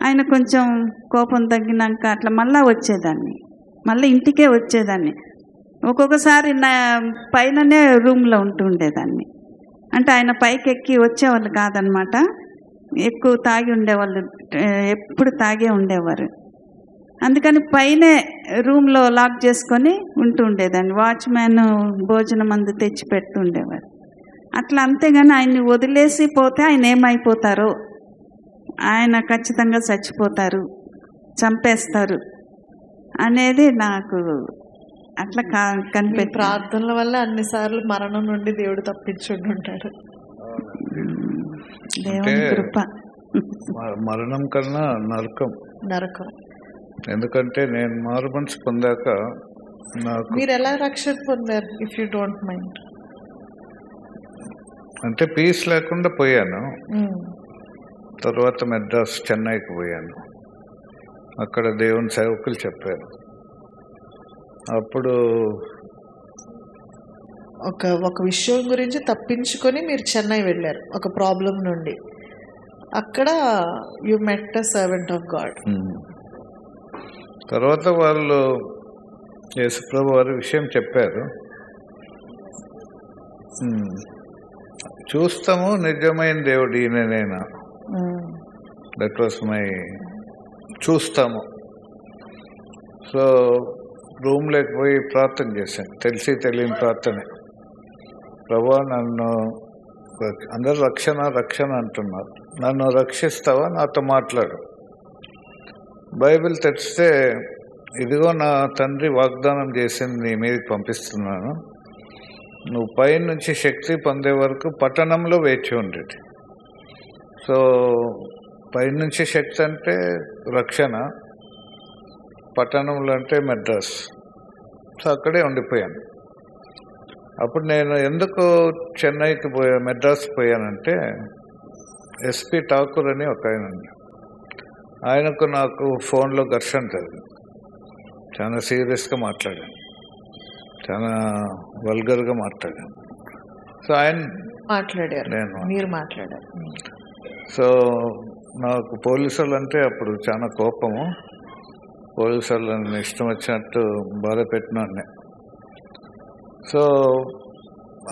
ఆయన కొంచెం కోపం తగ్గినాక అట్లా మళ్ళీ వచ్చేదాన్ని, మళ్ళీ ఇంటికే వచ్చేదాన్ని. ఒక్కొక్కసారి నా పైననే రూమ్లో ఉంటుండేదాన్ని. అంటే ఆయన పైకి ఎక్కి వచ్చేవాళ్ళు కాదనమాట, ఎక్కువ తాగి ఉండేవాళ్ళు, ఎప్పుడు తాగే ఉండేవారు. అందుకని పైనే రూమ్లో లాక్ చేసుకొని ఉంటూ ఉండేదాన్ని. వాచ్మ్యాన్ భోజనం అందు తెచ్చి పెడుతుండేవారు అట్లా. అంతేగాని ఆయన్ని వదిలేసి పోతే ఆయన ఏమైపోతారో, ఆయన ఖచ్చితంగా చచ్చిపోతారు, చంపేస్తారు అనేది నాకు అట్లా మీ కనిపెట్టి. ప్రార్థనల వల్ల అన్నిసార్లు మరణం నుండి దేవుడు తప్పించుండి ఉంటాడు. దేవుని కృప. మరణం కన్నా నరకం. నరకం. ఎందుకంటే నేను మారు మనసు పొందాక నాకు మీరు ఎలా రక్షణ పొందారు, ఇఫ్ యూ డోంట్ మైండ్? అంటే పీస్ లేకుండా పోయాను. తర్వాత మెడ్రాస్, చెన్నైకి పోయాను. అక్కడ దేవుని సేవకులు చెప్పారు. అప్పుడు ఒక విషయం గురించి తప్పించుకొని మీరు చెన్నై వెళ్ళారు ఒక ప్రాబ్లం నుండి. అక్కడ you met a servant of God. తర్వాత వాళ్ళు యేసుప్రభు వారి విషయం చెప్పారు. చూస్తాము నిజమైన దేవుడు ఈయననేనా, దట్ వాస్ మై చూస్తాము. సో రూమ్లోకి పోయి ప్రార్థన చేశాను, తెలిసి తెలియని ప్రార్థన. ప్రభా నన్ను, అందరూ రక్షణ రక్షణ అంటున్నారు, నన్ను రక్షిస్తావా, నాతో మాట్లాడు. బైబిల్ తెరిస్తే ఇదిగో నా తండ్రి వాగ్దానం చేసింది నీ మీదకి పంపిస్తున్నాను, నువ్వు పైనుంచి శక్తి పొందే వరకు పట్టణంలో వేచి ఉండేది. సో పైనుంచి శక్తి అంటే రక్షణ, పట్టణంలో అంటే మెడ్రాస్. సో అక్కడే ఉండిపోయాను. అప్పుడు నేను ఎందుకు చెన్నైకి మెడ్రాస్ పోయానంటే, ఎస్పి ఠాకూర్ అని ఒక ఆయన, ఆయనకు నాకు ఫోన్లో ఘర్షణ జరిగింది. చాలా సీరియస్గా మాట్లాడాను, చాలా వల్గర్గా మాట్లాడాను. సో ఆయన మాట్లాడారు, నేను మీరు మాట్లాడారు. సో నాకు పోలీసు వాళ్ళు అంటే అప్పుడు చాలా కోపము. పోలీసు వాళ్ళని ఇష్టం వచ్చినట్టు బాధ పెట్టినాన్ని. సో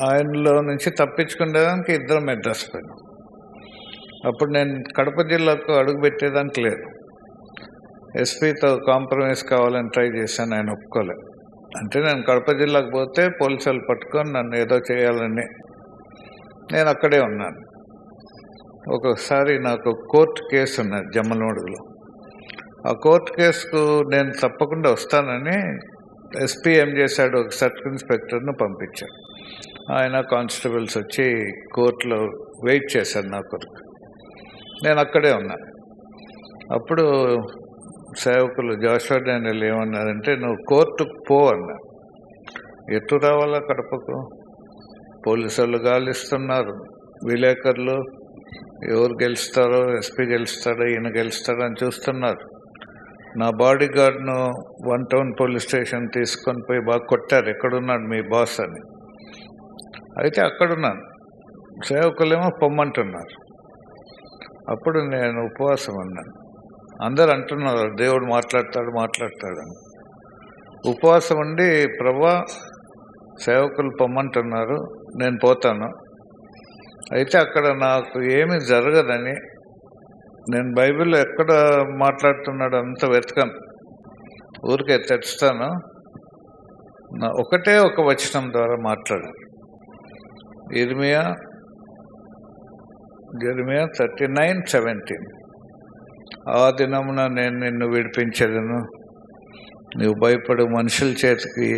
ఆయనలో నుంచి తప్పించుకునేదానికి ఇద్దరం మెడ్రాస్ పోయినాం. అప్పుడు నేను కడప జిల్లాకు అడుగు పెట్టేదానికి లేదు. ఎస్పీతో కాంప్రమైజ్ కావాలని ట్రై చేశాను, ఆయన ఒప్పుకోలేదు. అంటే నేను కడప జిల్లాకు పోతే పోలీసు వాళ్ళు పట్టుకొని నన్ను ఏదో చేయాలని నేను అక్కడే ఉన్నాను. ఒకసారి నాకు కోర్టు కేసు ఉన్నది జమ్మలమడుగులో. ఆ కోర్టు కేసుకు నేను తప్పకుండా వస్తానని ఎస్పీ ఏం చేశాడు, ఒక సర్కిల్ ఇన్స్పెక్టర్ను పంపించాడు. ఆయన కానిస్టేబుల్స్ వచ్చి కోర్టులో వెయిట్ చేశాడు నా కొరకు. నేను అక్కడే ఉన్నాను. అప్పుడు సేవకులు జాషువా డానియల్ ఏమన్నారంటే, నువ్వు కోర్టుకు పో అన్నారు. ఎటు రావాలా కడపకు? పోలీసు వాళ్ళు గాలిస్తున్నారు, విలేకరులు ఎవరు గెలుస్తారో, ఎస్పీ గెలుస్తాడో, ఈయన గెలుస్తాడో అని చూస్తున్నారు. నా బాడీ గార్డ్ను 1 టౌన్ పోలీస్ స్టేషన్ తీసుకొని పోయి బాగా కొట్టారు, ఎక్కడున్నాడు మీ బాస్ అని. అయితే అక్కడున్నాను, సేవకులేమో పొమ్మంటున్నారు. అప్పుడు నేను ఉపవాసం ఉన్నాను. అందరు అంటున్నారు దేవుడు మాట్లాడతాడని. ఉపవాసం ఉండి, ప్రభా సేవకులు పొమ్మంటున్నారు, నేను పోతాను. అయితే అక్కడ నాకు ఏమీ జరగదని, నేను బైబిల్లో ఎక్కడ మాట్లాడుతున్నాడు అంత వెతకను, ఊరికే తెస్తాను. ఒకటే ఒక వచనం ద్వారా మాట్లాడాను. ఇర్మియా 39:17, ఆ దినమున నేను నిన్ను విడిపించదను, నీవు భయపడు మనుషుల చేతికి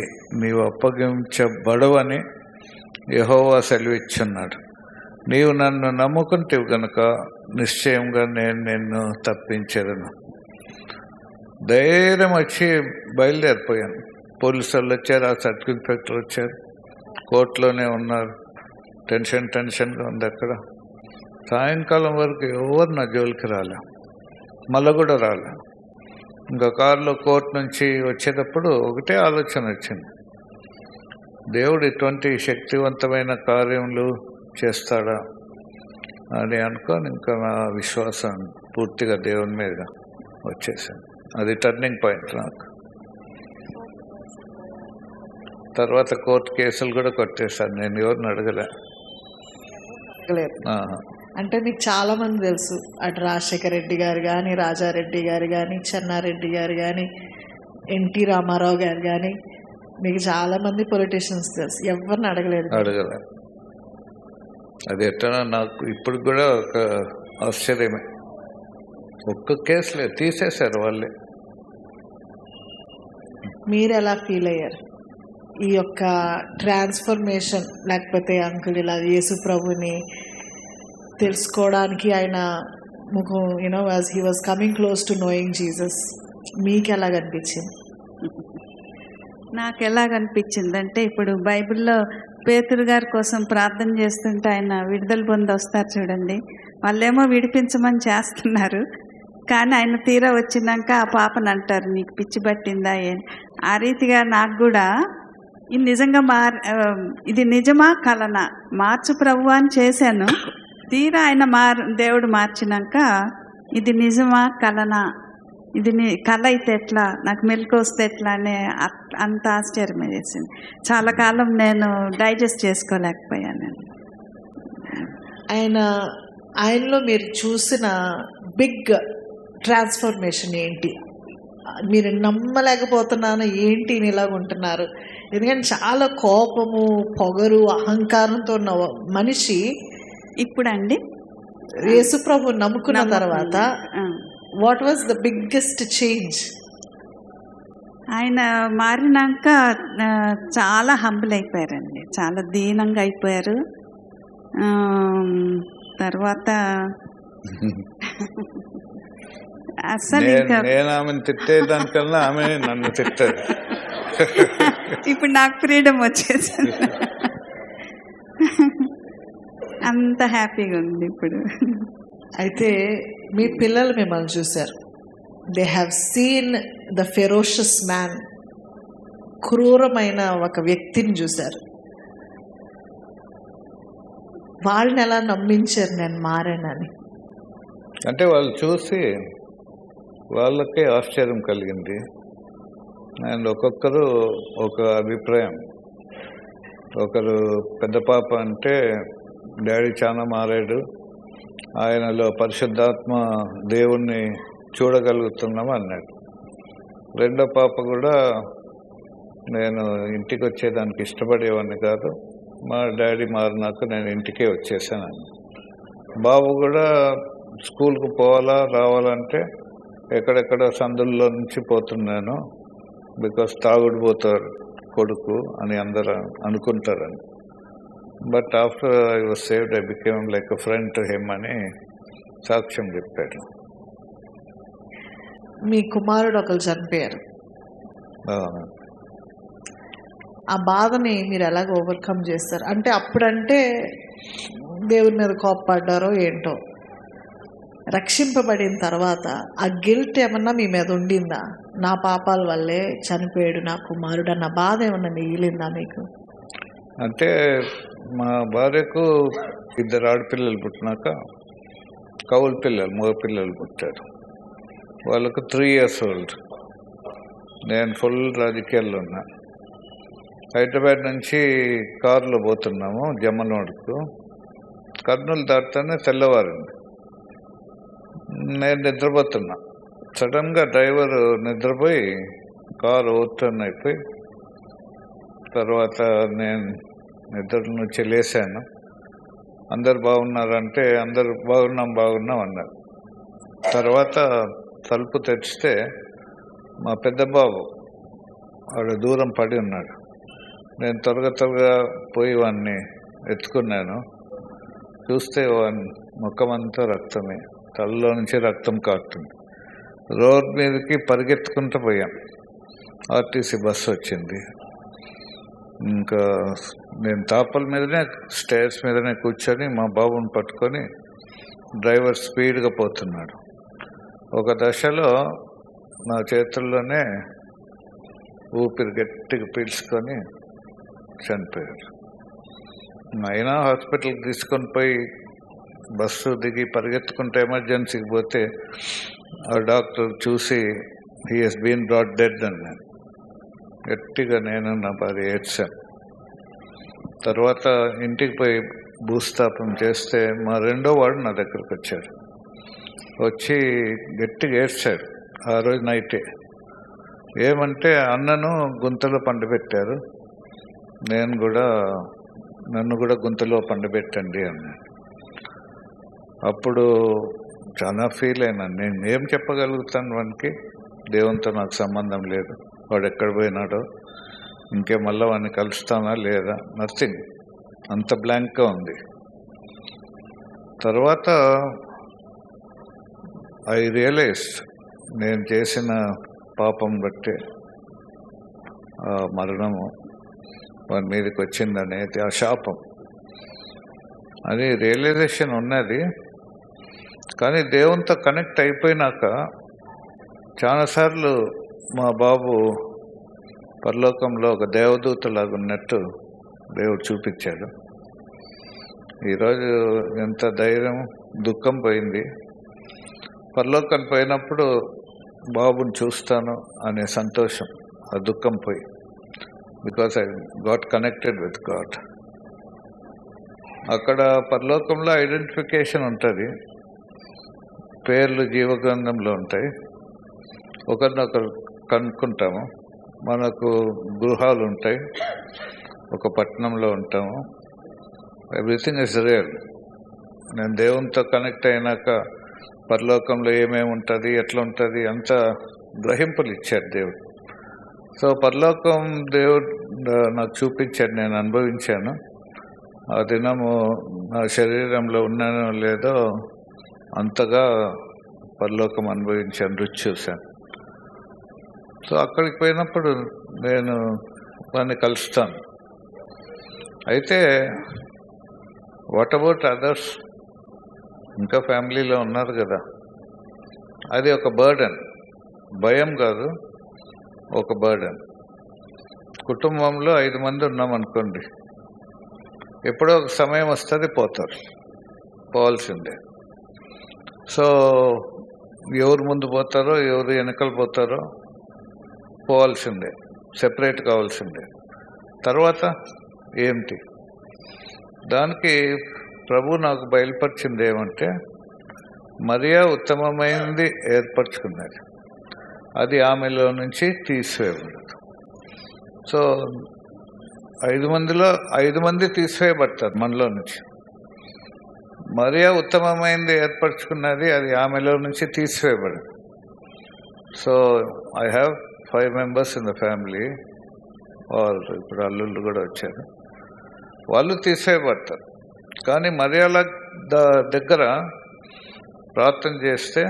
నీవు అప్పగించబడవని యెహోవా సెలవిచ్చున్నాడు. నీవు నన్ను నమ్ముకుంటేవు గనుక నిశ్చయంగా నేను నిన్ను తప్పించదను. ధైర్యం వచ్చి బయలుదేరిపోయాను. పోలీసు వాళ్ళు వచ్చారు, ఆ సర్కిల్ ఇన్స్పెక్టర్ వచ్చారు, కోర్టులోనే ఉన్నారు. టెన్షన్గా ఉంది అక్కడ. సాయంకాలం వరకు ఎవరు నా జోలికి రాలే, మళ్ళీ కూడా రాలే. ఇంకా కారులో కోర్టు నుంచి వచ్చేటప్పుడు ఒకటే ఆలోచన వచ్చింది, దేవుడు ఇటువంటి శక్తివంతమైన కార్యములు చేస్తాడా అని అనుకొని ఇంకా నా విశ్వాసం పూర్తిగా దేవుని మీద వచ్చేసాను. అది టర్నింగ్ పాయింట్ నాకు. తర్వాత కోర్టు కేసులు కూడా కొట్టేశాను, నేను ఎవరిని అడగలే. లేదు. అంటే మీకు చాలా మంది తెలుసు, అటు రాజశేఖర రెడ్డి గారు కానీ, రాజారెడ్డి గారు కానీ, చెన్నారెడ్డి గారు కానీ, ఎన్టీ రామారావు గారు కానీ, మీకు చాలా మంది పొలిటీషియన్స్ తెలుసు, ఎవరిని అడగలేదు. అడగలే. అది ఎట్లా నాకు ఇప్పుడు కూడా ఒక ఆశ్చర్యమే. ఒక్క కేసులే తీసేశారు వాళ్ళే. మీరు ఎలా ఫీల్ అయ్యారు ఈ యొక్క ట్రాన్స్ఫర్మేషన్? లేకపోతే అంకుల్ ఇలా యేసు ప్రభుని తెలుసుకోవడానికి ఆయన ముఖం as he was coming close to knowing Jesus, మీకు ఎలాగనిపించింది? నాకు ఎలాగనిపించిందంటే, ఇప్పుడు బైబిల్లో పేతురు గారి కోసం ప్రార్థన చేస్తుంటే ఆయన విడుదల పొంది వస్తారు చూడండి, వాళ్ళేమో విడిపించమని చేస్తున్నారు, కానీ ఆయన తీరా వచ్చినాక ఆ పాపను అంటారు నీకు పిచ్చి పట్టిందా ఏం. ఆ రీతిగా నాకు కూడా ఇది నిజంగా ఇది నిజమా కలనా, మార్చు ప్రభు అని చేశాను. తీరా ఆయన దేవుడు మార్చినాక ఇది నిజమా కలనా, ఇది కళ అయితే ఎట్లా, నాకు మెలకు వస్తే ఎట్లా అనే అంత ఆశ్చర్యం వేసింది. చాలా కాలం నేను డైజెస్ట్ చేసుకోలేకపోయాను. ఆయనలో మీరు చూసిన బిగ్ ట్రాన్స్ఫర్మేషన్ ఏంటి? మీరు నమ్మలేకపోతున్నాను ఏంటి ఇలాగ ఉంటున్నారు? ఎందుకంటే చాలా కోపము, పొగరు, అహంకారంతో ఉన్న మనిషి ఇప్పుడు అండి యేసుప్రభు నమ్ముకున్న తర్వాత what was the biggest change? ఆయన మారినాక చాలా హంబుల్ అయిపోయారండి, చాలా దీనంగా అయిపోయారు. తర్వాత అసలు నేను ఆమెను తిట్టేదానికన్నా ఆమె నన్ను తిట్టారు. ఇప్పుడు నాకు ఫ్రీడమ్ వచ్చేసింది, అంత హ్యాపీగా ఉంది ఇప్పుడు. అయితే మీ పిల్లలు మిమ్మల్ని చూశారు, they have seen the ferocious man, క్రూరమైన ఒక వ్యక్తిని చూశారు. వాళ్ళని ఎలా నమ్మించారు నేను మారానని? అంటే వాళ్ళు చూసి వాళ్ళకే ఆశ్చర్యం కలిగింది. అండ్ ఒక్కొక్కరు ఒక అభిప్రాయం. ఒకరు పెద్ద పాప అంటే డాడీ చాలా మారాడు, ఆయనలో పరిశుద్ధాత్మ దేవుణ్ణి చూడగలుగుతున్నాం అన్నాడు. రెండో పాప కూడా నేను ఇంటికి వచ్చేదానికి ఇష్టపడేవాడిని కాదు, మా డాడీ మారినాక నేను ఇంటికే వచ్చేసాను. బాబు కూడా స్కూల్కి పోవాలా రావాలంటే ఎక్కడెక్కడ సందుల్లో నుంచి పోతున్నాను, బికాస్ తాగుడు పోతారు కొడుకు అని అందరూ అనుకుంటారని. But after I was saved I became like a friend to him అని సాక్ష్యం చెప్పాడు. మీ కుమారుడు ఒకరు చనిపోయారు, ఆ బాధని మీరు ఎలాగ ఓవర్కమ్ చేస్తారు? అంటే అప్పుడంటే దేవుని మీద కోప్పడ్డారో ఏంటో, రక్షింపబడిన తర్వాత ఆ గిల్ట్ ఏమన్నా మీ మీద ఉండిందా? నా పాపాల వల్లే చనిపోయాడు నా కుమారుడు అన్న బాధ ఏమన్నా మిగిలిందా మీకు? అంటే మా భార్యకు 2 ఆడపిల్లలు పుట్టినాక కౌలు పిల్లలు, మగ పిల్లలు పుట్టారు. వాళ్ళకు 3 years old. నేను ఫుల్ రాజకీయాల్లో ఉన్నా. హైదరాబాద్ నుంచి కారులో పోతున్నాము జమ్మనోడుకు. కర్నూలు దాటుతానే తెల్లవారింది. నేను నిద్రపోతున్నా. సడన్గా డ్రైవర్ నిద్రపోయి కారు ఓవర్టర్న్ అయిపోయి, తర్వాత నేను నిద్ర నుంచి లేచాను. అందరు బాగున్నారంటే అందరు బాగున్నాం అన్నారు. తర్వాత తలుపు తెరిస్తే మా పెద్ద బాబు వాడు దూరం పడి ఉన్నాడు. నేను త్వరగా పోయి వాడిని ఎత్తుకున్నాను. చూస్తే వాని ముఖమంతా రక్తమే, తలలో నుంచి రక్తం కారుతుంది. రోడ్ మీదకి పరిగెత్తుకుంటూ పోయాం. ఆర్టీసీ బస్సు వచ్చింది. ఇంకా నేను తాపల మీదనే, స్టేర్స్ మీదనే కూర్చొని మా బాబుని పట్టుకొని డ్రైవర్ స్పీడ్గా పోతున్నాడు. ఒక దశలో నా చేతుల్లోనే ఊపిరి గట్టిగా పీల్చుకొని చనిపోయారు. అయినా హాస్పిటల్కి తీసుకొని పోయి బస్సు దిగి పరిగెత్తుకుంటే ఎమర్జెన్సీకి పోతే ఆ డాక్టర్ చూసి he has been brought dead అన్నాను. గట్టిగా నేను నా భార్య ఏడ్చాను. తర్వాత ఇంటికి పోయి భూస్థాపన చేస్తే మా రెండో వాడు నా దగ్గరకు వచ్చాడు. వచ్చి గట్టిగా ఏడ్చాడు ఆ రోజు నైటే. ఏమంటే అన్నను గుంతలో పండబెట్టారు, నన్ను కూడా గుంతలో పండబెట్టండి అన్నాడు. అప్పుడు చాలా ఫీల్ అయినాను. నేను ఏం చెప్పగలుగుతాను వానికి? దేవునితో నాకు సంబంధం లేదు, వాడు ఎక్కడ పోయినాడో, ఇంకే మళ్ళీ వాడిని కలుస్తానా లేదా, నథింగ్, అంత బ్లాంక్గా ఉంది. తర్వాత ఐ రియలైజ్ నేను చేసిన పాపం బట్టి ఆ మరణము వాడి మీదకి వచ్చిందనేది ఆ శాపం, అది రియలైజేషన్ ఉన్నది. కానీ దేవునితో కనెక్ట్ అయిపోయినాక చాలాసార్లు మా బాబు పరలోకంలో ఒక దేవదూతలాగా ఉన్నట్టు దేవుడు చూపించాడు. ఈరోజు ఎంత ధైర్యం, దుఃఖం పోయింది. పరలోకం పోయినప్పుడు బాబుని చూస్తాను అనే సంతోషం, ఆ దుఃఖం పోయి, because I got connected with God. అక్కడ పరలోకంలో ఐడెంటిఫికేషన్ ఉంటుంది, పేర్లు జీవగ్రంథంలో ఉంటాయి, ఒకరినొకరు కనుక్కుంటాము. మనకు గృహాలు ఉంటాయి, ఒక పట్టణంలో ఉంటాము. Everything is real. నేను దేవునితో కనెక్ట్ అయినాక పరలోకంలో ఏమేమి ఉంటుంది, ఎట్లా ఉంటుంది, అంత గ్రహింపులు ఇచ్చాడు దేవుడు. సో పరలోకం దేవుడు నాకు చూపించాడు, నేను అనుభవించాను. ఆ దినము నా శరీరంలో ఉన్నానో లేదో అంతగా పరలోకం అనుభవించాను, రుచి చూశాను. సో అక్కడికి పోయినప్పుడు నేను వాడిని కలుస్తాను. అయితే వాట్ అబౌట్ అదర్స్? ఇంకా ఫ్యామిలీలో ఉన్నారు కదా, అది ఒక బర్డెన్. భయం కాదు, ఒక బర్డెన్. కుటుంబంలో 5 మంది ఉన్నామనుకోండి, ఎప్పుడో ఒక సమయం వస్తుంది, పోవాల్సిందే. సో ఎవరు ముందు పోతారో, ఎవరు వెనకలు పోతారో పోవాల్సిందే, సెపరేట్ కావాల్సిందే. తర్వాత ఏమిటి? దానికి ప్రభు నాకు బయలుపరిచింది ఏమంటే, మరియా ఉత్తమమైనది ఏర్పరచుకున్నది, అది ఆమెలో నుంచి తీసివేయబడదు. సో 5 మందిలో 5 మంది తీసివేయబడతారు మనలో నుంచి. మరియా ఉత్తమమైనది ఏర్పరచుకున్నది, అది ఆమెలో నుంచి తీసివేయబడదు. So I have 5 members in the family, ఇప్పుడు అల్లుళ్ళు కూడా వచ్చారు, వాళ్ళు తీసేయబడతారు. కానీ మరియాల దగ్గర ప్రార్థన చేస్తే,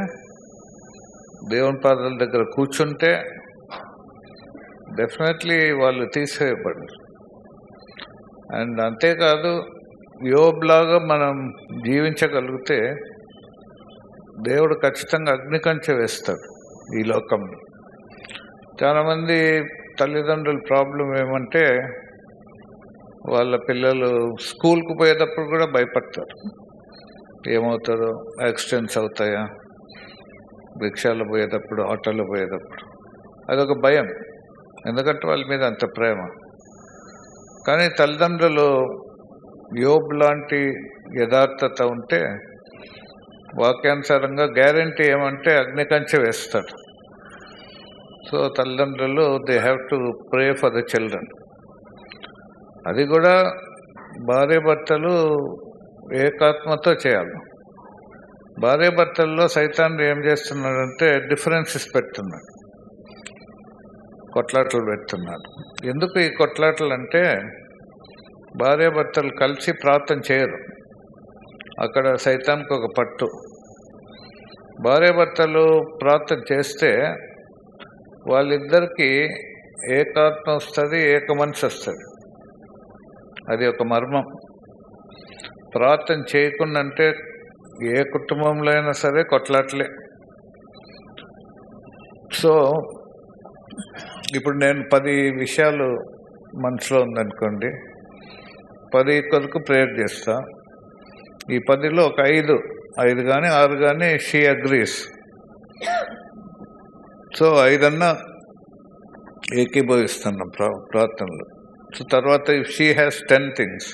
దేవుని పాదాల దగ్గర కూర్చుంటే డెఫినెట్లీ వాళ్ళు తీసేయబడరు. అండ్ అంతేకాదు, యోబ్లాగా మనం జీవించగలిగితే దేవుడు ఖచ్చితంగా అగ్నికంచె వేస్తాడు ఈ లోకంలో. చాలామంది తల్లిదండ్రుల ప్రాబ్లం ఏమంటే, వాళ్ళ పిల్లలు స్కూల్కి పోయేటప్పుడు కూడా భయపడతారు, ఏమవుతుందో, యాక్సిడెంట్స్ అవుతాయా, రిక్షాలో పోయేటప్పుడు, ఆటోలో పోయేటప్పుడు. అదొక భయం, ఎందుకంటే వాళ్ళ మీద అంత ప్రేమ. కానీ తల్లిదండ్రులు యోబ్ లాంటి యథార్థత ఉంటే వాక్యానుసారంగా గ్యారంటీ ఏమంటే అగ్నికంచె వేస్తాడు. సో తల్లిదండ్రులు they have to pray for the children. అది కూడా భార్య భర్తలు ఏకాత్మతో చేయాలి. భార్య భర్తల్లో సైతాన్ని ఏం చేస్తున్నాడంటే డిఫరెన్సెస్ పెడుతున్నాడు, కొట్లాటలు పెడుతున్నాడు. ఎందుకు ఈ కొట్లాటలు అంటే, భార్య భర్తలు కలిసి ప్రార్థన చేయరు, అక్కడ సైతానికి ఒక పట్టు. భార్య భర్తలు ప్రార్థన చేస్తే వాళ్ళిద్దరికీ ఏకాత్మ వస్తుంది, ఏక మనసు వస్తుంది. అది ఒక మర్మం. ప్రార్థన చేయకుండా అంటే ఏ కుటుంబంలో అయినా సరే కొట్లాట్లే. సో ఇప్పుడు నేను 10 విషయాలు మనసులో ఉందనుకోండి, 10 కొరకు ప్రేయర్ చేస్తా. ఈ 10లో ఒక 5 కానీ 6 కానీ షీ అగ్రీస్. సో 5 అన్నా ఏకీభవిస్తున్నాం ప్రార్థనలు. సో తర్వాత ఇఫ్ షీ హ్యాస్ 10 థింగ్స్,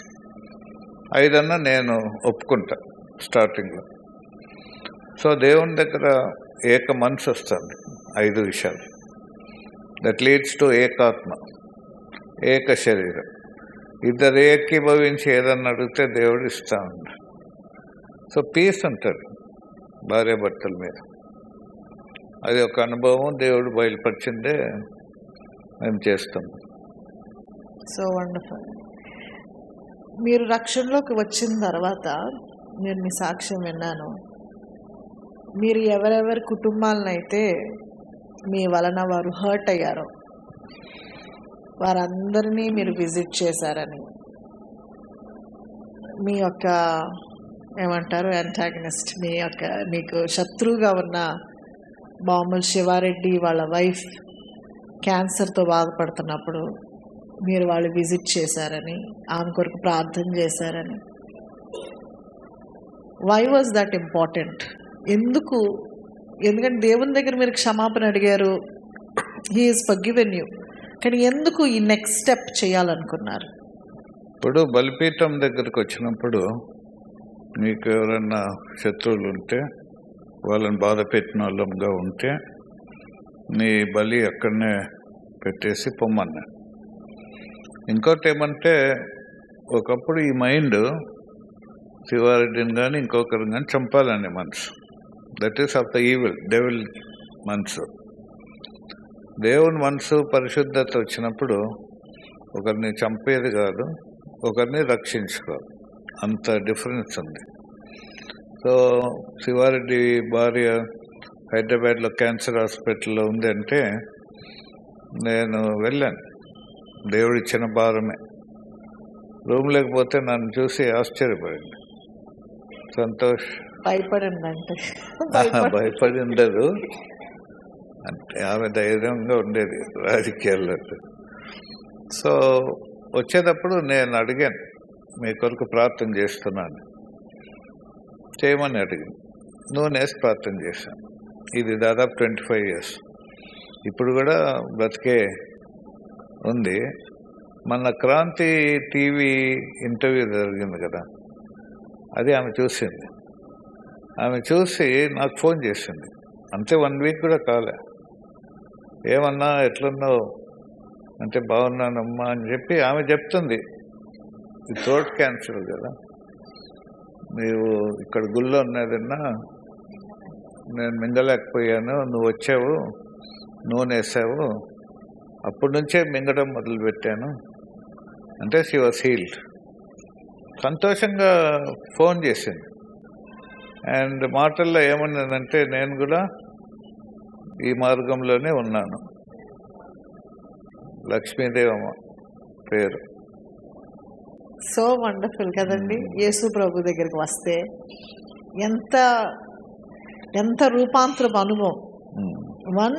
5 అన్నా నేను ఒప్పుకుంటా స్టార్టింగ్లో. సో దేవుని దగ్గర ఏక మనసు వస్తుంది 5 విషయాలు. దట్ లీడ్స్ టు ఏకాత్మ, ఏక శరీరం. ఇద్దరు ఏకీభవించి ఏదన్నా అడిగితే దేవుడు ఇస్తా ఉన్నాడు. సో పీస్ ఉంటుంది భార్యాభర్తల మీద. అది ఒక అనుభవం, దేవుడు బయలుపరిచిందే మేము చేస్తాం. So wonderful. మీరు రక్షణలోకి వచ్చిన తర్వాత నేను మీ సాక్ష్యం విన్నాను. మీరు ఎవరెవరి కుటుంబాలనైతే మీ వలన వారు హర్ట్ అయ్యారో వారందరినీ మీరు విజిట్ చేశారని, మీ యొక్క ఏమంటారు యాంటాగనిస్ట్, మీకు శత్రువుగా ఉన్న బాంబుల్ శివారెడ్డి వాళ్ళ వైఫ్ క్యాన్సర్తో బాధపడుతున్నప్పుడు మీరు వాళ్ళు విజిట్ చేశారని, ఆమె కొరకు ప్రార్థన చేశారని. Why was that important? ఎందుకంటే దేవుని దగ్గర మీరు క్షమాపణ అడిగారు, హీ ఈజ్ ఫర్గివెన్ యూ. కానీ ఎందుకు ఈ నెక్స్ట్ స్టెప్ చేయాలనుకున్నారు? ఇప్పుడు బలిపీఠం దగ్గరకు వచ్చినప్పుడు మీకు ఎవరన్నా శత్రువులు ఉంటే, వాళ్ళని బాధ పెట్టిన వాళ్ళంగా ఉంటే నీ బలి అక్కడనే పెట్టేసి పొమ్మన్నా. ఇంకోటి ఏమంటే, ఒకప్పుడు ఈ మైండ్ శివారెడ్డిని కానీ ఇంకొకరిని కానీ చంపాలని మనసు. That is of the evil, devil మనసు. దేవుని మనసు పరిశుద్ధత వచ్చినప్పుడు ఒకరిని చంపేది కాదు, ఒకరిని రక్షించుకోవాలి. అంత డిఫరెన్స్ ఉంది. సో శివారెడ్డి భార్య హైదరాబాద్లో క్యాన్సర్ హాస్పిటల్లో ఉంది అంటే నేను వెళ్ళాను, దేవుడిచ్చిన భారమే. రూమ్ లేకపోతే నన్ను చూసి ఆశ్చర్యపడింది. సంతోష్ భయపడి ఉండదు అంటే, ఆమె ధైర్యంగా ఉండేది రాజకీయాల్లో. సో వచ్చేటప్పుడు నేను అడిగాను, మీ కొరకు ప్రార్థన చేస్తున్నాను, చేయమని అడిగింది. నూనె వేసి ప్రార్థన చేశాను. ఇది దాదాపు 25 years. ఇప్పుడు కూడా బ్రతికే ఉంది. మన క్రాంతి టీవీ ఇంటర్వ్యూ జరిగింది కదా, అది ఆమె చూసింది. ఆమె చూసి నాకు ఫోన్ చేసింది. అంతే, 1 week కూడా కాలే. ఏమన్నా ఎట్లున్నావు అంటే, బాగున్నానమ్మా అని చెప్పి ఆమె చెప్తుంది. ఇది థ్రోట్ క్యాన్సర్ కదా, నీవు ఇక్కడ గుళ్ళో ఉన్నదన్నా నేను మింగలేకపోయాను, నువ్వు వచ్చావు, నూనె వేసావు, అప్పటి నుంచే మింగడం మొదలుపెట్టాను అంటే షీ వాస్ హీల్డ్. సంతోషంగా ఫోన్ చేసింది. అండ్ మాటల్లో ఏమన్నదంటే, నేను కూడా ఈ మార్గంలోనే ఉన్నాను. లక్ష్మీదేవమ్మ పేరు. సో వండర్ఫుల్ కదండి. యేసు ప్రభు దగ్గరికి వస్తే ఎంత రూపాంతరం అనుభవం. One,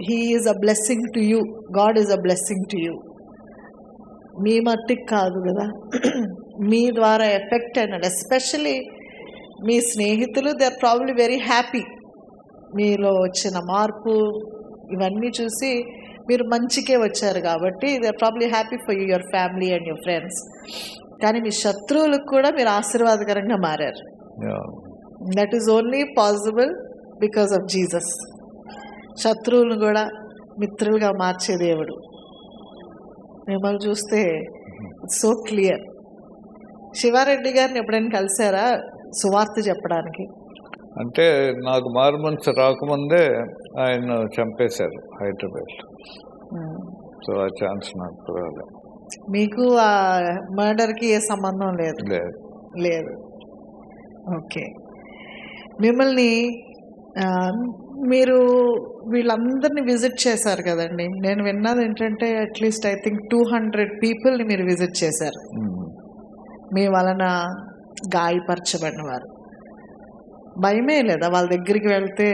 he is a blessing to you, God is a blessing to you. మీ మట్టికి కాదు కదా, మీ ద్వారా ఎఫెక్ట్ అయినాడు. ఎస్పెషలీ మీ స్నేహితులు, they are probably very happy. మీలో వచ్చిన మార్పు ఇవన్నీ చూసి మీరు మంచికే వచ్చారు కాబట్టి they are probably happy for you, your family and your friends. కానీ మీ శత్రువులకు కూడా మీరు ఆశీర్వాదకరంగా మారారు. That is only possible because of Jesus. శత్రువులను కూడా మిత్రులుగా మార్చే దేవుడు. మిమ్మల్ని చూస్తే సో క్లియర్. శివారెడ్డి గారిని ఎప్పుడైనా కలిసారా సువార్త చెప్పడానికి? అంటే నాకు మారుమనసు రాకముందే ఆయన చంపేశారు హైదరాబాద్. సో ఆ ఛాన్స్ నాకు రాలేదు. మీకు ఆ మర్డర్కి ఏ సంబంధం లేదు? లేదు. ఓకే. మిమ్మల్ని ఆ, మీరు వీళ్ళందరినీ విజిట్ చేశారు కదండి. నేను విన్నది ఏంటంటే అట్లీస్ట్ ఐ థింక్ 200 పీపుల్ని మీరు విజిట్ చేశారు, మీ వలన గాయపరచబడిన వారు. భయమే లేదా వాళ్ళ దగ్గరికి వెళ్తే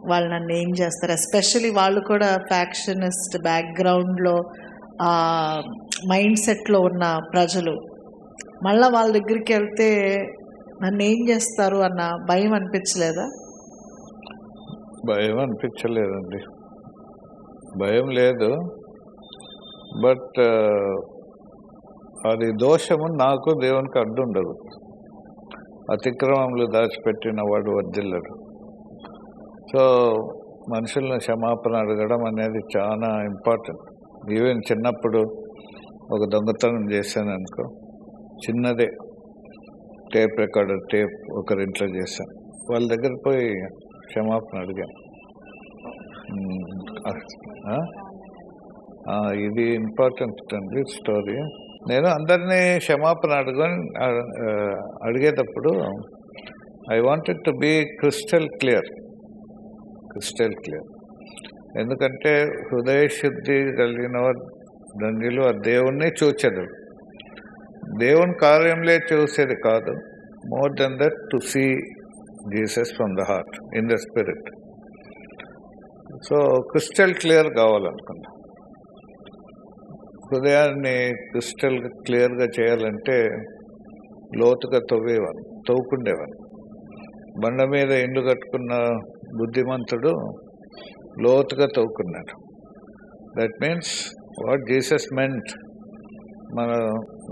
వాళ్ళు నన్ను ఏం చేస్తారు? ఎస్పెషలీ వాళ్ళు కూడా ఫ్యాక్షనిస్ట్ బ్యాక్గ్రౌండ్లో మైండ్ సెట్లో ఉన్న ప్రజలు, మళ్ళీ వాళ్ళ దగ్గరికి వెళ్తే నన్ను ఏం చేస్తారు అన్న భయం అనిపించలేదా? భయం అనిపించలేదండి, భయం లేదు. బట్ అది దోషము నాకు దేవునికి అడ్డు ఉండదు. అతిక్రమములు దాచిపెట్టిన వాడు వర్ధిల్లడు. సో మనుషులను క్షమాపణ అడగడం అనేది చాలా ఇంపార్టెంట్. ఈవెన్ చిన్నప్పుడు ఒక దొంగతనం చేశాను అనుకో, చిన్నదే టేప్ రికార్డర్ టేప్ ఒకరింట్లో చేశాను, వాళ్ళ దగ్గర పోయి క్షమాపణ అడిగాను. ఇది ఇంపార్టెంట్ అండి స్టోరీ. నేను అందరినీ క్షమాపణ అడిగేటప్పుడు I wanted to be crystal clear. ఎందుకంటే హృదయ శుద్ధి కలిగిన ధన్యులు ఆ దేవుణ్ణి చూచెదరు. దేవుని కార్యంలే చూసేది కాదు, more than that to see Jesus from the heart in the spirit. So crystal clear కావాలనుకున్నా. హృదయాన్ని క్రిస్టల్ క్లియర్గా చేయాలంటే లోతుగా తవ్వుకుండేవాడు. బండ మీద ఇండ్లు కట్టుకున్న బుద్ధిమంతుడు లోతుగా తవ్వుకున్నాడు. That means what Jesus meant,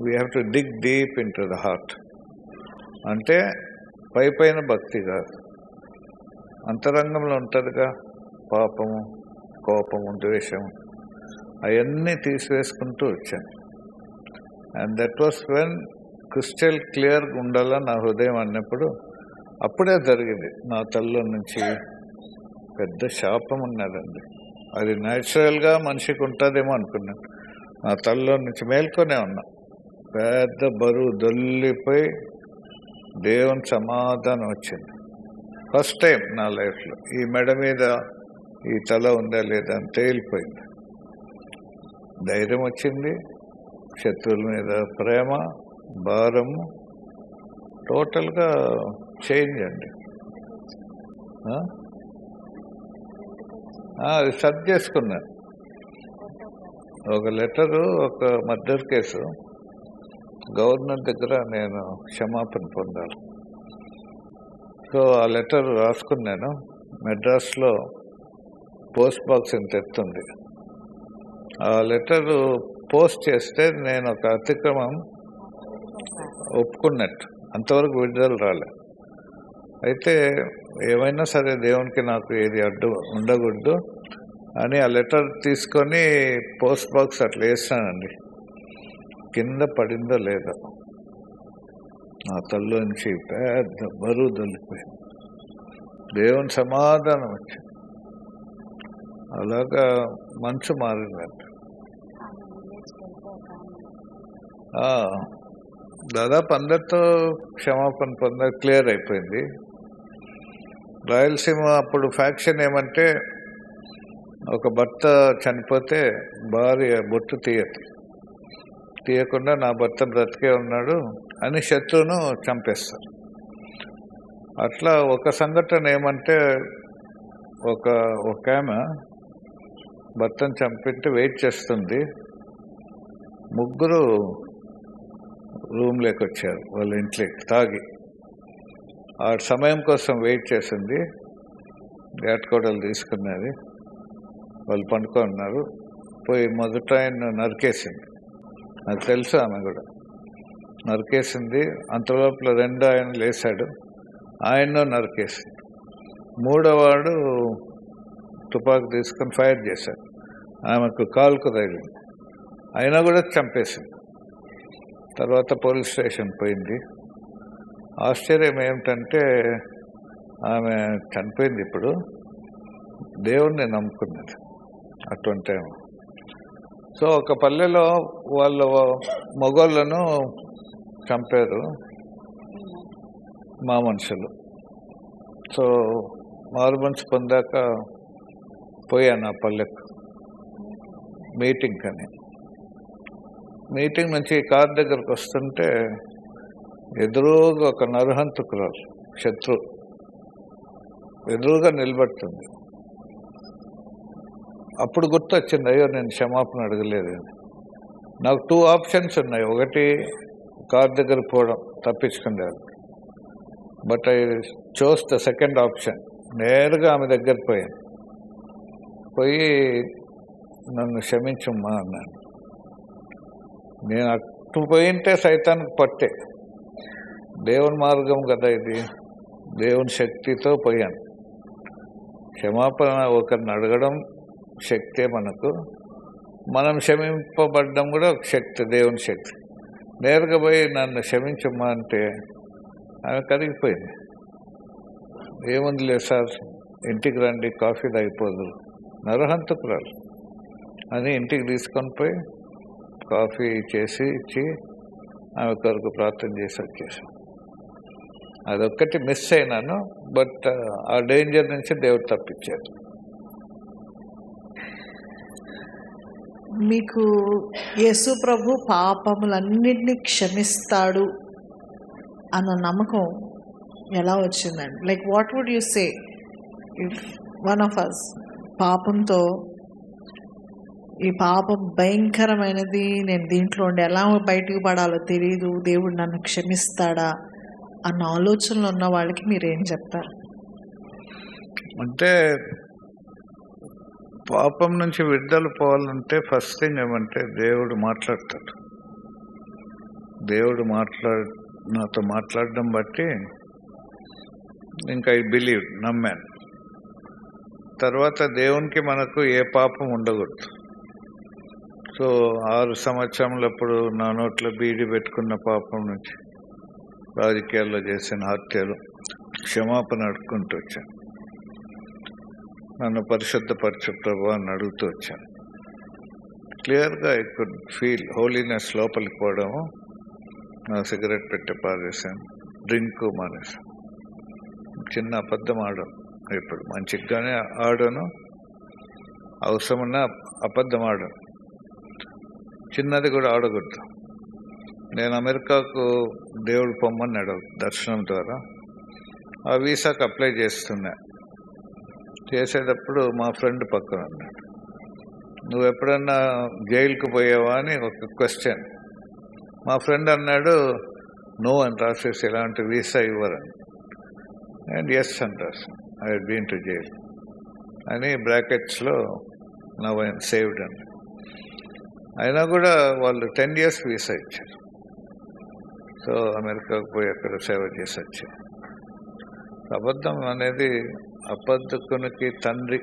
we have to dig deep into the heart. అంటే పైన భక్తి కాదు, అంతరంగంలో ఉంటుందిగా పాపము, కోపము, ద్వేషము, అవన్నీ తీసివేసుకుంటూ వచ్చాను. And that was when crystal క్లియర్గా ఉండాలా నా హృదయం అన్నప్పుడు అప్పుడే జరిగింది. నా తల్లో నుంచి పెద్ద శాపం ఉన్నదండి. అది న్యాచురల్గా మనిషికి ఉంటుందేమో అనుకున్నాను. నా తల్లో నుంచి మేల్కొనే ఉన్నా, పెద్ద బరువు దొల్లిపోయి దేవుని సమాధానం వచ్చింది. ఫస్ట్ టైం నా లైఫ్లో ఈ మెడ మీద ఈ తల ఉందా లేదా అని తేలిపోయింది. ధైర్యం వచ్చింది, శత్రువుల మీద ప్రేమ, భారము, టోటల్గా చేంజ్ అండి. అది సర్చ్ చేసుకున్నాను. ఒక లెటరు, ఒక మర్డర్ కేసు, గవర్నర్ దగ్గర నేను క్షమాపణ పొందాలి. సో ఆ లెటర్ రాసుకున్నాను. మెడ్రాస్లో పోస్ట్ బాక్స్ ఇంత ఎత్తుంది. ఆ లెటరు పోస్ట్ చేస్తే నేను ఒక అతిక్రమం ఒప్పుకున్నట్టు, అంతవరకు విడుదల రాలే. అయితే ఏమైనా సరే దేవునికి నాకు ఏది అడ్డు ఉండకూడదు అని ఆ లెటర్ తీసుకొని పోస్ట్ బాక్స్ అట్లా వేస్తానండి. కింద పడిందో లేదో నా తల్లోంచి పెద్ద బరువు దొల్లిపోయింది. దేవుని సమాధానం వచ్చింది. అలాగా మనసు మారిందంట. దాదాపు అందరితో క్షమాపణ క్లియర్ అయిపోయింది. రాయలసీమ అప్పుడు ఫ్యాక్షన్ ఏమంటే, ఒక భర్త చనిపోతే భార్య బొట్టు తీయకుండా నా భర్త బ్రతికే ఉన్నాడు అని శత్రువును చంపేస్తారు. అట్లా ఒక సంఘటన ఏమంటే, ఒక ఆమె భర్తను చంపితే వెయిట్ చేస్తుంది. ముగ్గురు రూమ్లోకి వచ్చారు వాళ్ళ ఇంట్లోకి తాగి. ఆ సమయం కోసం వెయిట్ చేసింది. ఏటకోడలు తీసుకున్నది. వాళ్ళు పండుకున్నారు. పోయి మొదట ఆయన నరికేసింది. నాకు తెలుసు, ఆమె కూడా నరికేసింది. అంతలోపల రెండో ఆయన లేచాడు, ఆయన్ను నరికేసింది. మూడోవాడు తుపాకు తీసుకొని ఫైర్ చేశాడు. ఆమెకు కాలుకు తగిలింది, అయినా కూడా చంపేసింది. తర్వాత పోలీస్ స్టేషన్ పోయింది. ఆశ్చర్యం ఏమిటంటే, ఆమె చనిపోయింది, ఇప్పుడు దేవుణ్ణి నమ్ముకున్నది అటువంటి టైం. సో ఒక పల్లెలో వాళ్ళ మగోళ్ళను చంపారు మా మనుషులు. సో మారుమనసు పొందాక పోయాను ఆ పల్లెకు మీటింగ్ అని. మీటింగ్ నుంచి కార్ దగ్గరకు వస్తుంటే ఎదురుగా ఒక నరహంతకురాలు శత్రు ఎదురుగా నిలబడుతుంది. అప్పుడు గుర్తొచ్చింది, అయ్యో నేను క్షమాపణ అడగలేదు. నాకు 2 ఆప్షన్స్ ఉన్నాయి. ఒకటి కార్ దగ్గర పోవడం, తప్పించుకునేది. But I chose the second option. నేరుగా ఆమె దగ్గర పోయి నన్ను క్షమించమ్మా అన్నాను. నేను అటు పోయింటే సైతానికి పట్టే. దేవుని మార్గం కదా ఇది, దేవుని శక్తితో పోయాను. క్షమాపణ ఒకరిని అడగడం శక్తే మనకు, మనం క్షమింపబడ్డం కూడా ఒక శక్తి, దేవుని శక్తి. నేరుగా పోయి నన్ను క్షమించమ్మా అంటే ఆమె కరిగిపోయింది. ఏముంది లేదు సార్, ఇంటికి రండి, కాఫీ తాగిపోదు, నరహంతకురాలు అని ఇంటికి తీసుకొని పోయి కాఫీ చేసి ఇచ్చి ఆమె కొరకు ప్రార్థన చేసి వచ్చేసాం. అదొక్కటి మిస్ అయినాను. బట్ ఆ డేంజర్ నుంచి దేవుడు తప్పించాడు. మీకు యేసు ప్రభు పాపములన్నింటినీ క్షమిస్తాడు అన్న నమ్మకం ఎలా వచ్చిందండి? Like what would you say if one of us పాపంతో, ఈ పాపం భయంకరమైనది, నేను దీంట్లో ఉండి ఎలా బయటకు పడాలో తెలియదు, దేవుడు నన్ను క్షమిస్తాడా అన్న ఆలోచనలు ఉన్న వాళ్ళకి మీరు ఏం చెప్తారు? అంటే పాపం నుంచి విడుదల పోవాలంటే ఫస్ట్ థింగ్ ఏమంటే దేవుడు మాట్లాడతాడు. దేవుడు నాతో మాట్లాడడం బట్టి ఇంకా ఐ బిలీవ్, నమ్మాను. తర్వాత దేవునికి మనకు ఏ పాపం ఉండకూడదు. సో 6 సంవత్సరములప్పుడు నా నోట్లో బీడి పెట్టుకున్న పాపం నుంచి, రాజకీయాల్లో చేసిన హత్యలు, క్షమాపణ అడుక్కుంటూ వచ్చాను. నన్ను పరిశుద్ధపరచు ప్రభు అని అడుగుతూ వచ్చాను. క్లియర్గా ఐ కుడ్ ఫీల్ హోలీనెస్ లోపలికి పోవడము. నా సిగరెట్ పెట్టి పారేసాను, డ్రింక్ మానేసాను. చిన్న అబద్ధం ఆడాను. ఇప్పుడు మంచిగానే ఆడాను, అవసరమున్న అబద్ధం ఆడాను. చిన్నది కూడా ఆడకూడదు. నేను అమెరికాకు దేవుడు పొమ్మన్నాడు దర్శనం ద్వారా. ఆ వీసాకు అప్లై చేసేటప్పుడు మా ఫ్రెండ్ పక్కన అన్నాడు, నువ్వు ఎప్పుడన్నా జైలుకు పోయావా అని ఒక క్వశ్చన్. మా ఫ్రెండ్ అన్నాడు, నో అని రాసేసి ఎలాంటి వీసా ఇవ్వరని. అండ్ ఎస్ అని రాసాను, I had been to jail అని బ్రాకెట్స్లో నవ్ ఐ యామ్ సేవ్డ్ అని. అయినా కూడా వాళ్ళు 10 years వీసా ఇచ్చారు. సో అమెరికాకు పోయి అక్కడ సేవ చేసి వచ్చారు. అబద్ధం అనేది అబద్ధకునికి తండ్రి.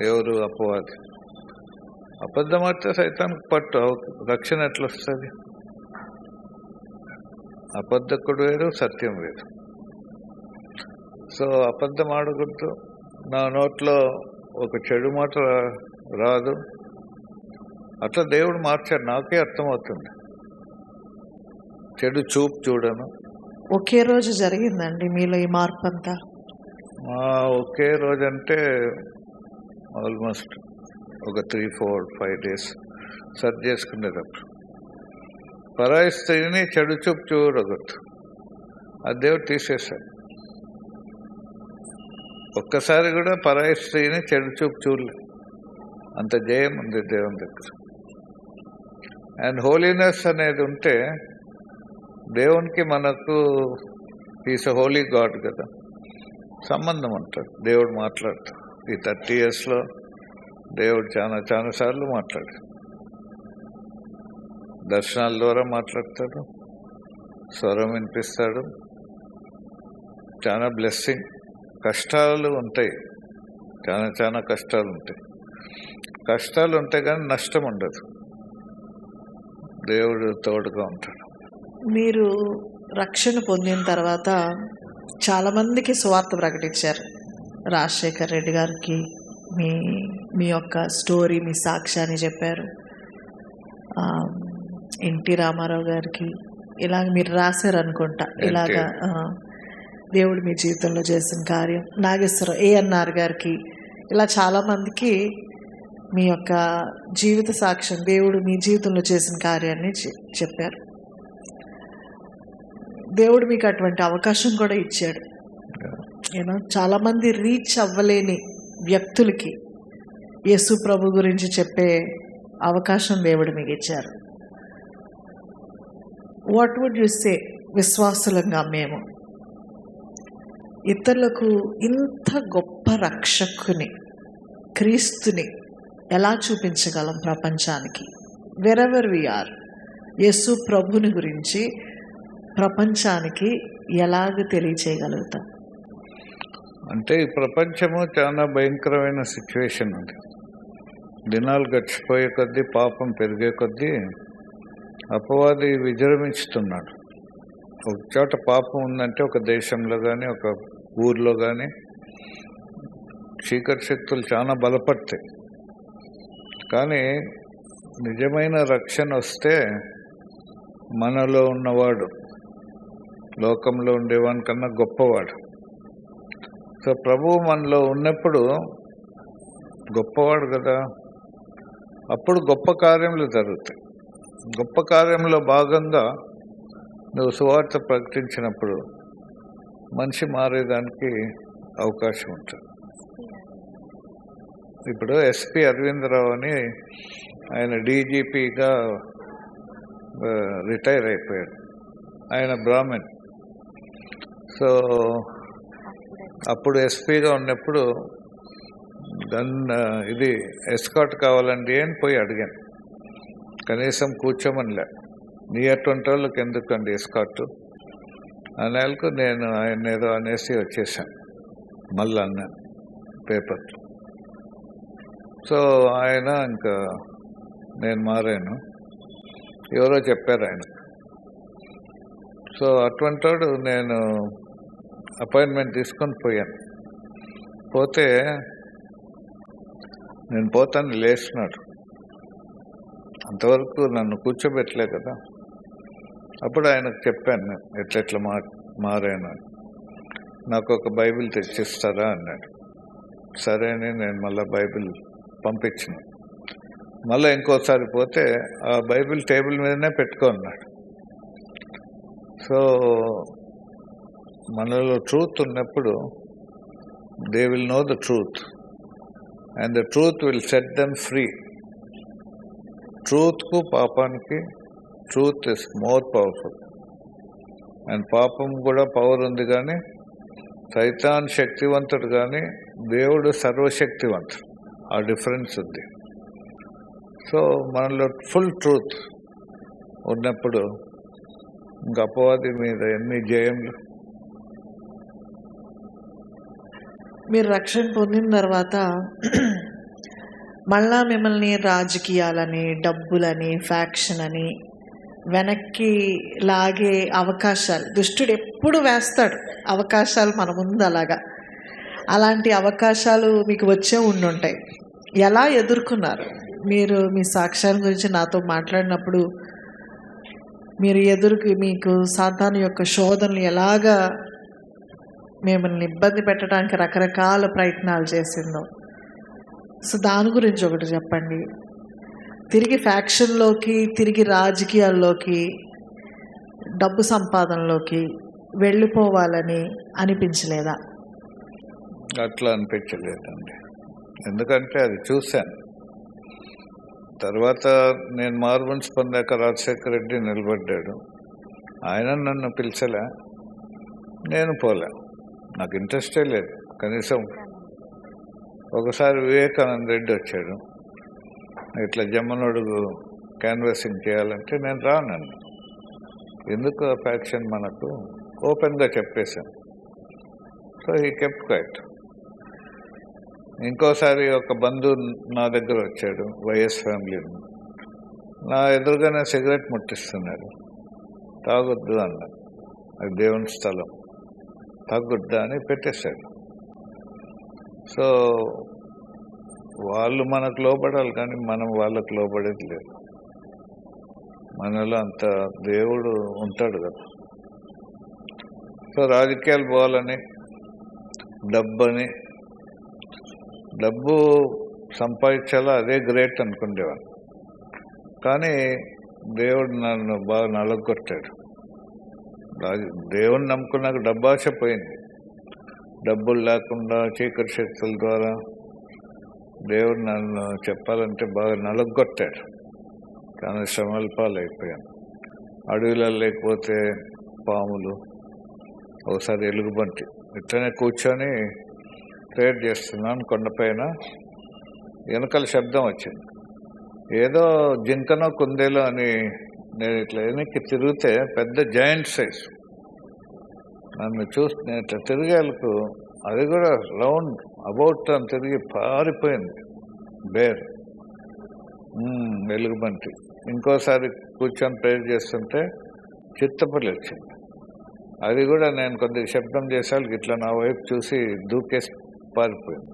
ఎవరు? అపవాది. అబద్ధం అయితే సైతానికి పట్టు, రక్షణ ఎట్లా వస్తుంది? అబద్ధకుడు వేరు, సత్యం వేరు. సో అబద్ధం ఆడకూడదు. నా నోట్లో ఒక చెడు మాట రాదు. అట్లా దేవుడు మార్చాడు. నాకే అర్థమవుతుంది. చెడు చూపు చూడను. ఒకే రోజు జరిగిందండి మీలో ఈ మార్పు అంతా? ఒకే రోజు అంటే ఆల్మోస్ట్ ఒక 3, 4, 5 days సర్చ్ చేసుకునేటప్పుడు. పరాయి స్త్రీని చెడు చూపు చూడకూడదు, అది దేవుడు తీసేశాడు. ఒక్కసారి కూడా పరాయి స్త్రీని చెడు చూపు చూడలేదు. అంత జయం ఉంది దేవుని దగ్గర. అండ్ హోలీనెస్ అనేది ఉంటే దేవునికి మనకు, ఈస్ అ హోలీ గాడ్ కదా, సంబంధం ఉంటుంది. దేవుడు మాట్లాడతాడు. ఈ 30 yearsలో దేవుడు చాలా సార్లు మాట్లాడాడు. దర్శనాల ద్వారా మాట్లాడతాడు, స్వరం వినిపిస్తాడు. చాలా బ్లెస్సింగ్. కష్టాలు ఉంటాయి, చాలా కష్టాలు ఉంటాయి. కష్టాలు ఉంటాయి కానీ నష్టం ఉండదు. దేవుడు తోడుగా ఉంటాడు. మీరు రక్షణ పొందిన తర్వాత చాలామందికి సువార్త ప్రకటించారు. రాజశేఖర్ రెడ్డి గారికి మీ యొక్క స్టోరీ, మీ సాక్ష్యాన్ని చెప్పారు. ఎన్టీ రామారావు గారికి ఇలాగ మీరు రాశారు అనుకుంటా. ఇలాగా దేవుడు మీ జీవితంలో చేసిన కార్యం, నాగేశ్వరం ఏఎన్ఆర్ గారికి, ఇలా చాలామందికి మీ యొక్క జీవిత సాక్ష్యం, దేవుడు మీ జీవితంలో చేసిన కార్యాన్ని చెప్పారు. దేవుడు మీకు అటువంటి అవకాశం కూడా ఇచ్చాడు. చాలామంది రీచ్ అవ్వలేని వ్యక్తులకి యేసు ప్రభు గురించి చెప్పే అవకాశం దేవుడు మీకు ఇచ్చారు. వాట్ వుడ్ యు సే, విశ్వాసులంగా మేము ఇతరులకు ఇంత గొప్ప రక్షకుని, క్రీస్తుని ఎలా చూపించగలం ప్రపంచానికి? వెరెవర్ వి ఆర్, యేసు ప్రభుని గురించి ప్రపంచానికి ఎలాగ తెలియచేయగలుగుతాం? అంటే ఈ ప్రపంచము చాలా భయంకరమైన సిచ్యువేషన్ ఉంది. దినాలు గడిచిపోయే కొద్దీ, పాపం పెరిగే కొద్దీ అపవాది విజృంభిస్తున్నాడు. ఒక చోట పాపం ఉందంటే ఒక దేశంలో కానీ, ఒక ఊర్లో కానీ చీకటి శక్తులు చాలా బలపడతాయి. కానీ నిజమైన రక్షణ వస్తే మనలో ఉన్నవాడు లోకంలో ఉండేవాని కన్నా గొప్పవాడు. సో ప్రభువు మనలో ఉన్నప్పుడు గొప్పవాడు కదా, అప్పుడు గొప్ప కార్యములు జరుగుతాయి. గొప్ప కార్యంలో భాగంగా నువ్వు సువార్త ప్రకటించినప్పుడు మనిషి మారేదానికి అవకాశం ఉంటుంది. ఇప్పుడు ఎస్పి అరవిందరావు అని ఆయన డీజీపీగా రిటైర్ అయిపోయాడు. ఆయన బ్రాహ్మణ్. సో అప్పుడు ఎస్పీగా ఉన్నప్పుడు ఇది ఎస్కాట్ కావాలండి అని పోయి అడిగాను. కనీసం కూర్చోమనిలే. నీ అటువంటి వాళ్ళకి ఎందుకండి ఎస్కాట్ అనేలకు నేను ఆయన ఏదో అనేసి వచ్చేసాను. మళ్ళీ అన్నాను పేపర్. సో ఆయన ఇంకా నేను మారాను, ఎవరో చెప్పారు ఆయన. సో అటువంటి వాడు నేను అపాయింట్మెంట్ తీసుకొని పోయాను. పోతే నేను పోతాను లేస్తున్నాడు. అంతవరకు నన్ను కూర్చోబెట్టలే కదా. అప్పుడు ఆయనకు చెప్పాను ఎట్లెట్లా మారాను. నాకు ఒక బైబిల్ తెచ్చిస్తారా అన్నాడు. సరే అని నేను మళ్ళీ బైబిల్ పంపించిన. మళ్ళీ ఇంకోసారి పోతే ఆ బైబిల్ టేబుల్ మీదనే పెట్టుకున్నాడు. సో మనలో ట్రూత్ ఉన్నప్పుడు they will know the truth and the truth will set them free. ట్రూత్కు పాపానికి truth is more powerful. And పాపం కూడా పవర్ ఉంది, కానీ సైతాన్ శక్తివంతుడు, కానీ దేవుడు సర్వశక్తివంతుడు. ఆ డిఫరెన్స్ ఉంది. సో మనలో ఫుల్ ట్రూత్ ఉన్నప్పుడు ఇంకా అపవాది మీద ఎన్ని జయములు. మీరు రక్షణ పొందిన తర్వాత మళ్ళా మిమ్మల్ని రాజకీయాలని, డబ్బులని, ఫ్యాక్షన్ అని వెనక్కి లాగే అవకాశాలు దుష్టుడు ఎప్పుడు వేస్తాడు. అవకాశాలు మన ముందు అలాంటి అవకాశాలు మీకు వచ్చే ఉండుంటాయి. ఎలా ఎదుర్కొన్నారు మీరు? మీ సాక్ష్యాన్ని గురించి నాతో మాట్లాడినప్పుడు మీరు మీకు సాతాను యొక్క శోధనలు ఎలాగా మిమ్మల్ని ఇబ్బంది పెట్టడానికి రకరకాల ప్రయత్నాలు చేసిందో, సో దాని గురించి ఒకటి చెప్పండి. తిరిగి ఫ్యాక్షన్లోకి, తిరిగి రాజకీయాల్లోకి, డబ్బు సంపాదనలోకి వెళ్ళిపోవాలని అనిపించలేదా? అట్లా అనిపించలేదండి. ఎందుకంటే అది చూశాను. తర్వాత నేను మార్బన్స్ పొందాక రాజశేఖర రెడ్డి నిలబడ్డాడు. ఆయన నన్ను పిలిచలే, నేను పోలే. నాకు ఇంట్రెస్టే లేదు. కనీసం ఒకసారి వివేకానంద రెడ్డి వచ్చాడు, ఇట్లా జమ్మనోడుగు క్యాన్వాసింగ్ చేయాలంటే నేను రానండి. ఎందుకు ఫ్యాక్షన్ మనకు ఓపెన్గా చెప్పేశాను. So he kept quiet. ఇంకోసారి ఒక బంధువు నా దగ్గర వచ్చాడు, వైఎస్ ఫ్యామిలీ. నా ఎదురుగానే సిగరెట్ ముట్టిస్తున్నాడు. తాగొద్దు అన్నాడు, అది దేవుని స్థలం, తాగొద్దా అని పెట్టేశాడు. సో వాళ్ళు మనకు లోబడాలి, కానీ మనం వాళ్ళకు లోబడేది లేదు. మనలో అంత దేవుడు ఉంటాడు కదా. సో రాజకీయాలు పోవాలని, డబ్బు సంపాదించాలా అదే గ్రేట్ అనుకునేవాడు. కానీ దేవుడు నన్ను బాగా నలగొట్టాడు. దేవుడిని నమ్ముకున్నాక డబ్బాశ పోయింది. డబ్బులు లేకుండా చీకటి శక్తుల ద్వారా దేవుడు నన్ను చెప్పాలంటే బాగా నలగొట్టాడు. కానీ శ్రమల పాలైపోయాను. అడవిలో లేకపోతే పాములు, ఒకసారి ఎలుగుబంటి. ఇట్లనే కూర్చొని ప్రేయర్ చేస్తున్నాను కొండపైన. వెనకాల శబ్దం వచ్చింది. ఏదో జింకనో కుందేలో అని నేను ఇట్లా వెనక్కి తిరిగితే పెద్ద జాయింట్ సైజ్ నన్ను చూసి నేను ఇట్లా తిరిగేలకు అది కూడా రౌండ్ అబౌట్ అని తిరిగి పారిపోయింది. బేర్, ఎలుగుబంటి. ఇంకోసారి కూర్చొని ప్రేయర్ చేస్తుంటే చిత్తపల్లి వచ్చింది. అది కూడా నేను కొద్దిగా శబ్దం చేసేవాళ్ళకి ఇట్లా నా వైపు చూసి దూకేసి పారిపోయింది.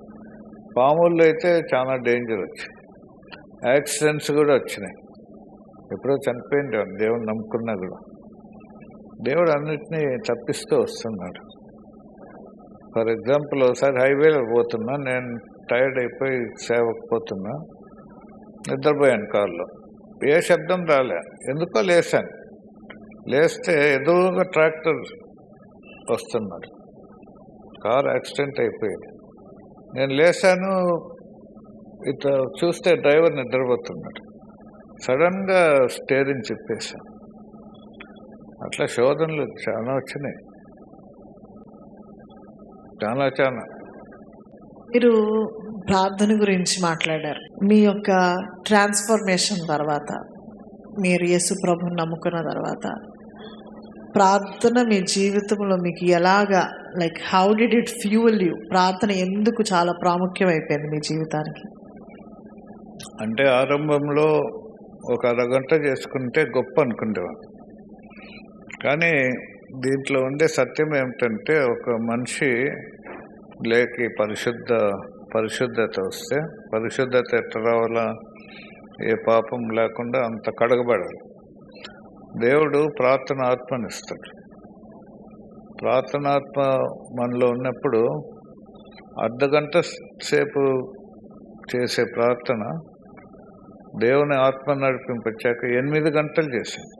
పాముల్లో అయితే చాలా డేంజర్ వచ్చింది. యాక్సిడెంట్స్ కూడా వచ్చినాయి. ఎప్పుడో చనిపోయింది దేవుడు నమ్ముకున్నా కూడా. దేవుడు అన్నిటినీ తప్పిస్తూ వస్తున్నాడు. ఫర్ ఎగ్జాంపుల్ ఒకసారి హైవేలో పోతున్నా, నేను టైర్డ్ అయిపోయి సేవకు పోతున్నా, నిద్రపోయాను కారులో. ఏ శబ్దం రాలే, ఎందుకో లేసాను. లేస్తే ఎదురుగా ట్రాక్టర్ వస్తున్నాడు. కారు యాక్సిడెంట్ అయిపోయింది. నేను లేసాను, ఇట్లా చూస్తే డ్రైవర్ నిద్రపోతున్నాడు. సడన్గా స్టీరింగ్ చెప్పేశాను. అట్లా శోధనలు చాలా వచ్చినాయి, చాలా. మీరు ప్రార్థన గురించి మాట్లాడారు. మీ యొక్క ట్రాన్స్ఫర్మేషన్ తర్వాత, మీరు యేసు ప్రభుని నమ్ముకున్న తర్వాత ప్రార్థన మీ జీవితంలో మీకు ఎలాగా, like how did it fuel you? ప్రార్థన ఎందుకు చాలా ప్రాముఖ్యం అయిపోయింది మీ జీవితానికి? అంటే ఆరంభంలో ఒక అరగంట చేసుకుంటే గొప్ప అనుకునేవాడు. కానీ దీంట్లో ఉండే సత్యం ఏమిటంటే, ఒక మనిషి లేకి పరిశుద్ధత వస్తే, పరిశుద్ధత ఎట్లా రావాలా, ఏ పాపం లేకుండా అంత కడగబడాలి. దేవుడు ప్రార్థన ఆత్మనిస్తాడు. ప్రార్థనాత్మ మనలో ఉన్నప్పుడు అర్ధగంట సేపు చేసే ప్రార్థన దేవుని ఆత్మ నడిపింపచ్చాక 8 గంటలు చేశాను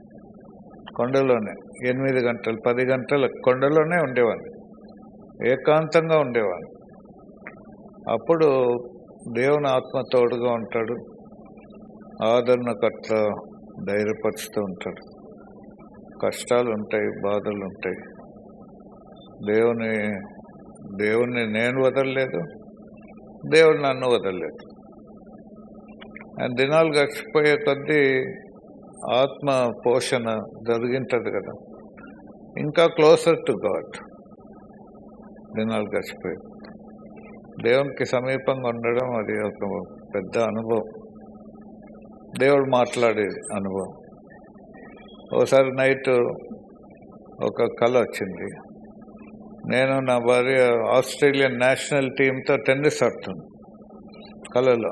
కొండలోనే. 8 గంటలు 10 గంటలు కొండలోనే ఉండేవాడిని, ఏకాంతంగా ఉండేవాడిని. అప్పుడు దేవుని ఆత్మ తోడుగా ఉంటాడు, ఆదరణకర్త ధైర్యపరుస్తూ ఉంటాడు. కష్టాలు ఉంటాయి, బాధలు ఉంటాయి. దేవుణ్ణి నేను వదలలేదు, దేవుడు నన్ను వదలలేదు. దినాలు గడిచిపోయే కొద్దీ ఆత్మ పోషణ జరిగింటది కదా, ఇంకా క్లోజర్ టు గాడ్. దినాలు గడిచిపోయి దేవునికి సమీపంగా ఉండడం అది ఒక పెద్ద అనుభవం, దేవుడు మాట్లాడే అనుభవం. ఒకసారి నైట్ ఒక కళ వచ్చింది. నేను నా భార్య ఆస్ట్రేలియన్ నేషనల్ టీంతో టెన్నిస్ ఆడుతుంది. కళలో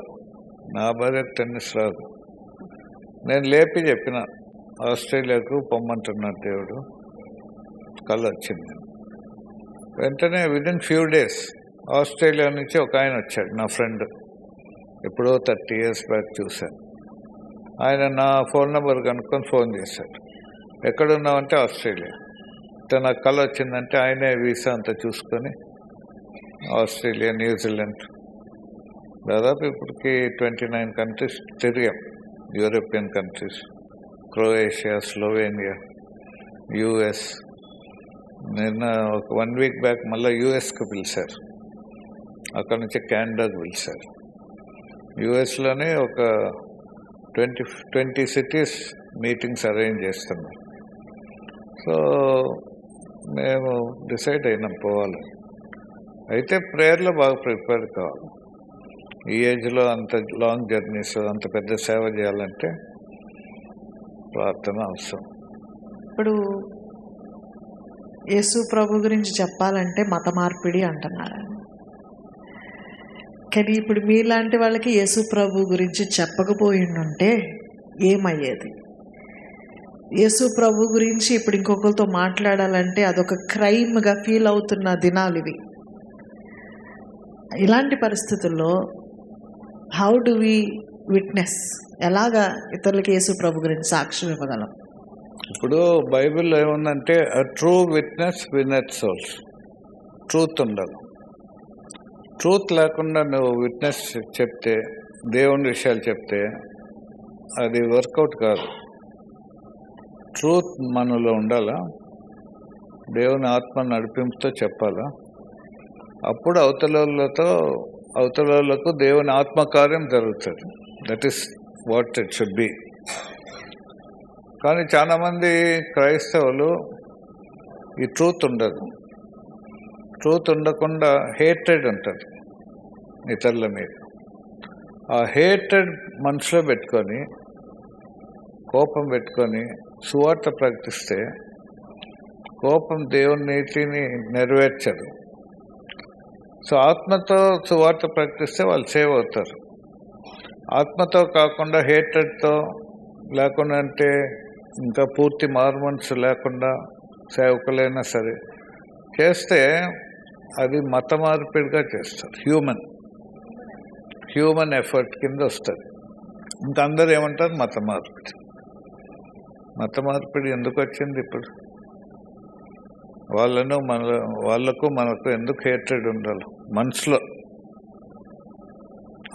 నా భార్యకు టెన్నిస్ రాదు. నేను లేపి చెప్పిన, ఆస్ట్రేలియాకు పొమ్మంటున్నాడు దేవుడు. కళ వచ్చింది. వెంటనే విదిన్ ఫ్యూ డేస్ ఆస్ట్రేలియా నుంచి ఒక ఆయన వచ్చాడు, నా ఫ్రెండ్. ఎప్పుడో 30 years బ్యాక్ చూశాను. ఆయన నా ఫోన్ నెంబర్ కనుక్కొని ఫోన్ చేశాడు. ఎక్కడున్నావంటే ఆస్ట్రేలియా. నాకు కళ వచ్చిందంటే ఆయనే వీసా అంతా చూసుకొని ఆస్ట్రేలియా, న్యూజిలాండ్, దాదాపు ఇప్పటికి 29 కంట్రీస్ తిరిగాం. European countries, Croatia, Slovenia, US. నిన్న ఒక 1 week బ్యాక్ మళ్ళీ యుఎస్కి పిలిచారు. అక్కడ నుంచి కెనడాకి పిలిచారు. యుఎస్లోనే ఒక 20 cities మీటింగ్స్ అరేంజ్ చేస్తున్నాం. సో మేము డిసైడ్ అయినాం పోవాలి. అయితే ప్రేయర్లో బాగా ప్రిపేర్ కావాలి. ఈ ఏజ్లో అంత లాంగ్ జర్నీస్, అంత పెద్ద సేవ చేయాలంటే ప్రార్థన అవసరం. ఇప్పుడు యేసు ప్రభు గురించి చెప్పాలంటే మత మార్పిడి అంటున్నారు. కానీ ఇప్పుడు మీలాంటి వాళ్ళకి యేసు ప్రభు గురించి చెప్పకపోయిండుంటే ఏమయ్యేది? యేసు ప్రభు గురించి ఇప్పుడు ఇంకొకరితో మాట్లాడాలంటే అదొక క్రైమ్గా ఫీల్ అవుతున్న దినాలు ఇవి. ఇలాంటి పరిస్థితుల్లో హౌ డు వి విట్నెస్, ఎలాగా ఇతరులకి యేసు ప్రభు గురించి సాక్ష్యం ఇవ్వగలం? ఇప్పుడు బైబిల్లో ఏముందంటే true witness VNet souls. Truth ఉండాలి. ట్రూత్ లేకుండా నువ్వు విట్నెస్ చెప్తే, దేవుని విషయాలు చెప్తే అది వర్కౌట్ కాదు. ట్రూత్ మనలో ఉండాలా, దేవుని ఆత్మ నడిపింపుతో చెప్పాలా, అప్పుడు అవతలకు దేవుని ఆత్మకార్యం జరుగుతుంది. That is what it should be. కానీ చాలామంది క్రైస్తవులు ఈ ట్రూత్ ఉండదు. ట్రూత్ ఉండకుండా హేట్రెడ్ ఉంటుంది ఇతరుల మీద. ఆ హేట్రెడ్ మనసులో పెట్టుకొని, కోపం పెట్టుకొని సువార్త ప్రకటిస్తే కోపం దేవుని నీతిని నెరవేర్చదు. సో ఆత్మతో సువార్త ప్రకటిస్తే వాళ్ళు సేవ్ అవుతారు. ఆత్మతో కాకుండా హేట్రెడ్తో లేకుండా, అంటే ఇంకా పూర్తి మార్మన్స్ లేకుండా సేవకులైనా సరే చేస్తే అది మత మార్పిడిగా చేస్తారు. హ్యూమన్ ఎఫర్ట్ కింద వస్తుంది. ఇంకా అందరూ ఏమంటారు మత మార్పిడి ఎందుకు వచ్చింది ఇప్పుడు? వాళ్ళకు మనకు ఎందుకు హేట్రెడ్ ఉండాలి మనసులో?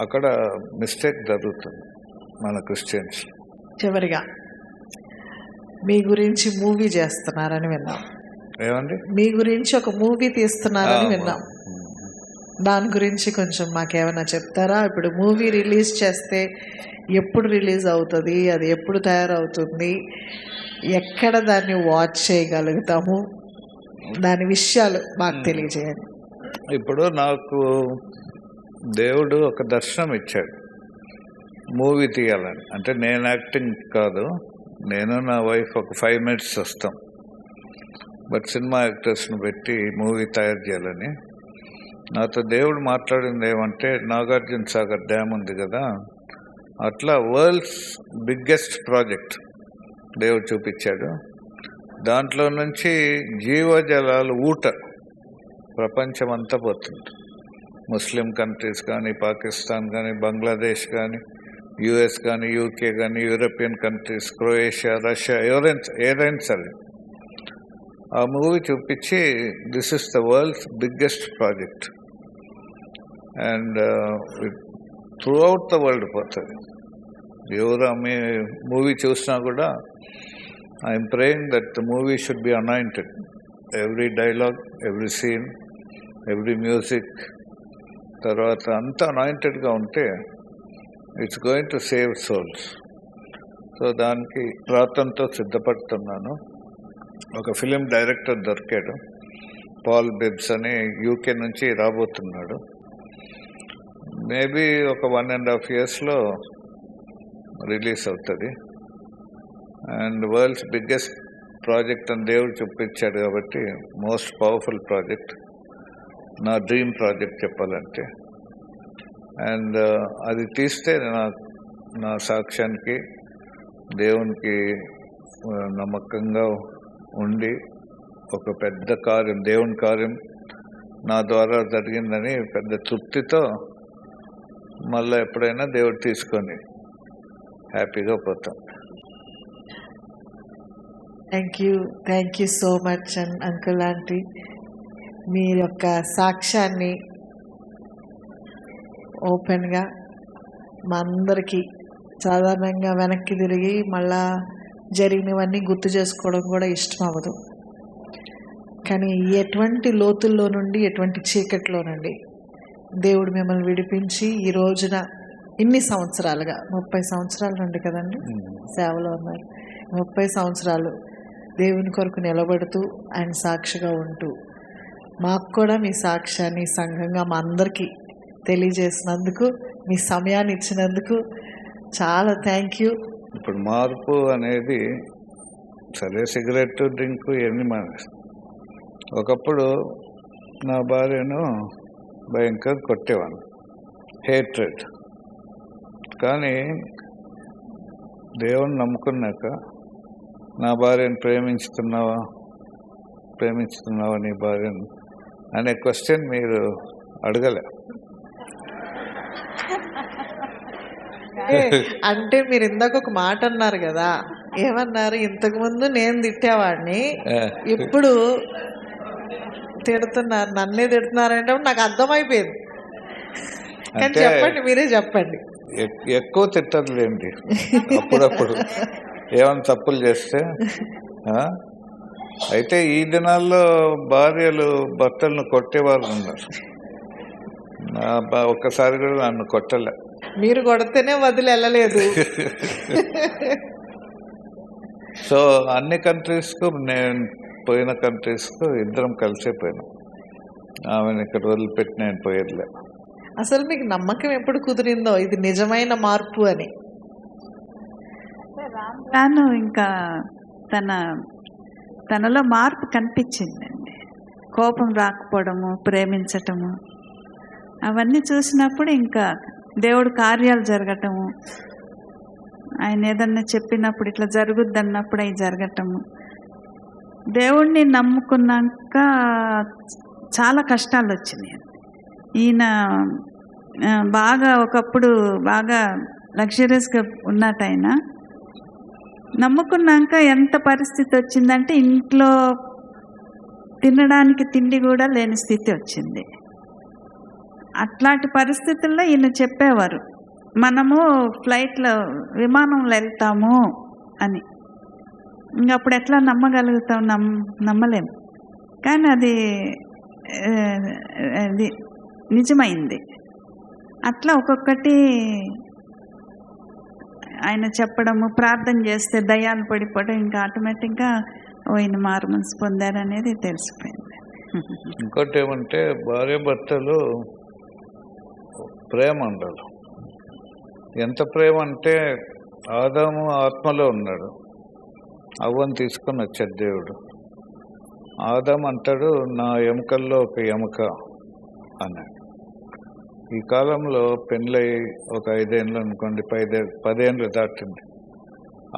అక్కడ మిస్టేక్ జరుగుతుంది మన క్రిస్టియన్స్. చివరిగా మీ గురించి మూవీ చేస్తున్నారని విన్నాం. ఏమండి? మీ గురించి ఒక మూవీ తీస్తున్నారని విన్నాం. దాని గురించి కొంచెం మాకేమైనా చెప్తారా? ఇప్పుడు మూవీ రిలీజ్ చేస్తే ఎప్పుడు రిలీజ్ అవుతుంది, అది ఎప్పుడు తయారవుతుంది, ఎక్కడ దాన్ని వాచ్ చేయగలుగుతాము, దాని విషయాలు మాకు తెలియజేయండి. ఇప్పుడు నాకు దేవుడు ఒక దర్శనం ఇచ్చాడు మూవీ తీయాలని. అంటే నేను యాక్టింగ్ కాదు, నేను నా వైఫ్ ఒక 5 minutes వస్తాం, బట్ సినిమా యాక్టర్స్ని పెట్టి మూవీ తయారు చేయాలని. నాతో దేవుడు మాట్లాడింది ఏమంటే, నాగార్జున సాగర్ డ్యామ్ ఉంది కదా, అట్లా వరల్డ్స్ బిగ్గెస్ట్ ప్రాజెక్ట్ దేవుడు చూపించాడు. దాంట్లో నుంచి జీవజలాలు ప్రపంచం అంతా పోతుంది. ముస్లిం కంట్రీస్ కానీ, పాకిస్తాన్ కానీ, బంగ్లాదేశ్ కానీ, యుఎస్ కానీ, యూకే కానీ, యూరోపియన్ కంట్రీస్, క్రొయేషియా, రష్యా, ఏదైనా సరే ఆ మూవీ చూపించి this is the world's biggest project and throughout the world పోతుంది. ఎవరు ఆమె మూవీ చూసినా కూడా I'm praying that the movie should be anointed. Every dialogue, every scene, every music, తర్వాత అంతా అనాయింటెడ్గా ఉంటే it's going to save souls. So దానికి ప్రార్థనతో సిద్ధపడుతున్నాను. ఒక ఫిలిం డైరెక్టర్ దొరికాడు, పాల్ బిబ్స్ అని, యూకే నుంచి రాబోతున్నాడు. మేబీ ఒక 1.5 yearsలో రిలీజ్ అవుతుంది. అండ్ వరల్డ్స్ బిగ్గెస్ట్ ప్రాజెక్ట్ అని దేవుడు చూపించాడు కాబట్టి మోస్ట్ పవర్ఫుల్ ప్రాజెక్ట్, నా డ్రీమ్ ప్రాజెక్ట్ చెప్పాలంటే. అండ్ అది తీస్తే నా సాక్ష్యానికి దేవునికి నమ్మకంగా ఉండి ఒక పెద్ద కార్యం, దేవుని కార్యం నా ద్వారా జరిగిందని పెద్ద తృప్తితో మళ్ళీ ఎప్పుడైనా దేవుడు తీసుకొని హ్యాపీగా పోతాం. Thank you so much uncle, aunty. మీ యొక్క సాక్ష్యాన్ని ఓపెన్గా మా అందరికీ, సాధారణంగా వెనక్కి తిరిగి మళ్ళా జరిగినవన్నీ గుర్తు చేసుకోవడం కూడా ఇష్టం అవ్వదు. కానీ ఎటువంటి లోతుల్లో నుండి, ఎటువంటి చీకట్లో నుండి దేవుడు మిమ్మల్ని విడిపించి ఈ రోజున ఇన్ని సంవత్సరాలుగా, 30 సంవత్సరాల నుండి కదండి సేవలో ఉన్నారు, 30 సంవత్సరాలు దేవుని కొరకు నిలబడుతూ ఆయన సాక్షిగా ఉంటూ మాకు కూడా మీ సాక్ష్యాన్ని సంఘంగా మా అందరికీ తెలియజేసినందుకు, మీ సమయాన్ని ఇచ్చినందుకు చాలా థ్యాంక్ యూ. ఇప్పుడు మార్పు అనేది సరే, సిగరెట్, డ్రింక్ ఇవన్నీ ఒకప్పుడు నా భార్యను భయంకర కొట్టేవాను, హేట్రెడ్. కానీ దేవుని నమ్ముకున్నాక నా భార్యను ప్రేమించుతున్నావా నీ భార్యను అనే క్వశ్చన్ మీరు అడగలే. అంటే మీరు ఇందాక ఒక మాట అన్నారు కదా, ఏమన్నారు? ఇంతకు ముందు నేను తిట్టేవాడిని, ఇప్పుడు తిడుతున్నారు, నన్నే తిడుతున్నారంటే నాకు అర్థమైపోయింది. కానీ అంటే చెప్పండి, మీరే చెప్పండి. ఎక్కువ తిట్టదులేండి, అప్పుడప్పుడు ఏమైనా తప్పులు చేస్తే. అయితే ఈ దినాల్లో భార్యలు భర్తలను కొట్టేవారు ఉన్నారు. ఒక్కసారి కూడా నన్ను కొట్టలే. మీరు కొడితేనే వదిలి వెళ్ళలేదు. సో అన్ని కంట్రీస్కు, నేను పోయిన కంట్రీస్కు ఇద్దరం కలిసే పోయినాం. ఆమెను ఇక్కడ వదిలిపెట్టి నేను పోయేదిలే. అసలు మీకు నమ్మకం ఎప్పుడు కుదిరిందో ఇది నిజమైన మార్పు అని? తాను ఇంకా తనలో మార్పు కనిపించిందండి. కోపం రాకపోవడము, ప్రేమించటము, అవన్నీ చూసినప్పుడు ఇంకా దేవుడు కార్యాలు జరగటము, ఆయన ఏదన్నా చెప్పినప్పుడు ఇట్లా జరుగుద్ది అన్నప్పుడు అవి జరగటము. దేవుణ్ణి నమ్ముకున్నాక చాలా కష్టాలు వచ్చినాయి. ఈయన బాగా ఒకప్పుడు బాగా లగ్జరియస్గా ఉన్నట్టు ఆయన నమ్ముకున్నాక ఎంత పరిస్థితి వచ్చిందంటే ఇంట్లో తినడానికి తిండి కూడా లేని స్థితి వచ్చింది. అట్లాంటి పరిస్థితుల్లో ఈయన చెప్పేవారు, మనము ఫ్లైట్లో విమానంలో వెళ్తాము అని. ఇంకప్పుడు ఎట్లా నమ్మగలుగుతాం? నమ్మలేము. కానీ అది నిజమైంది. అట్లా ఒక్కొక్కటి ఆయన చెప్పడము, ప్రార్థన చేస్తే దయ్యాలు పడిపోవడం, ఇంకా ఆటోమేటిక్గా ఆయన మారు మనసు పొందారనేది తెలిసిపోయింది. ఇంకోటి ఏమంటే భార్య భర్తలు ప్రేమ ఉండాలి. ఎంత ప్రేమ అంటే ఆదాము ఆత్మలో ఉన్నాడు, అవ్వను తీసుకొని వచ్చాడు దేవుడు. ఆదాము అంటాడు, నా ఎముకల్లో ఒక ఎముక అన్నాడు. ఈ కాలంలో పెళ్ళై ఒక 5 ఏళ్ళు అనుకోండి, 10 ఏళ్ళు దాటింది.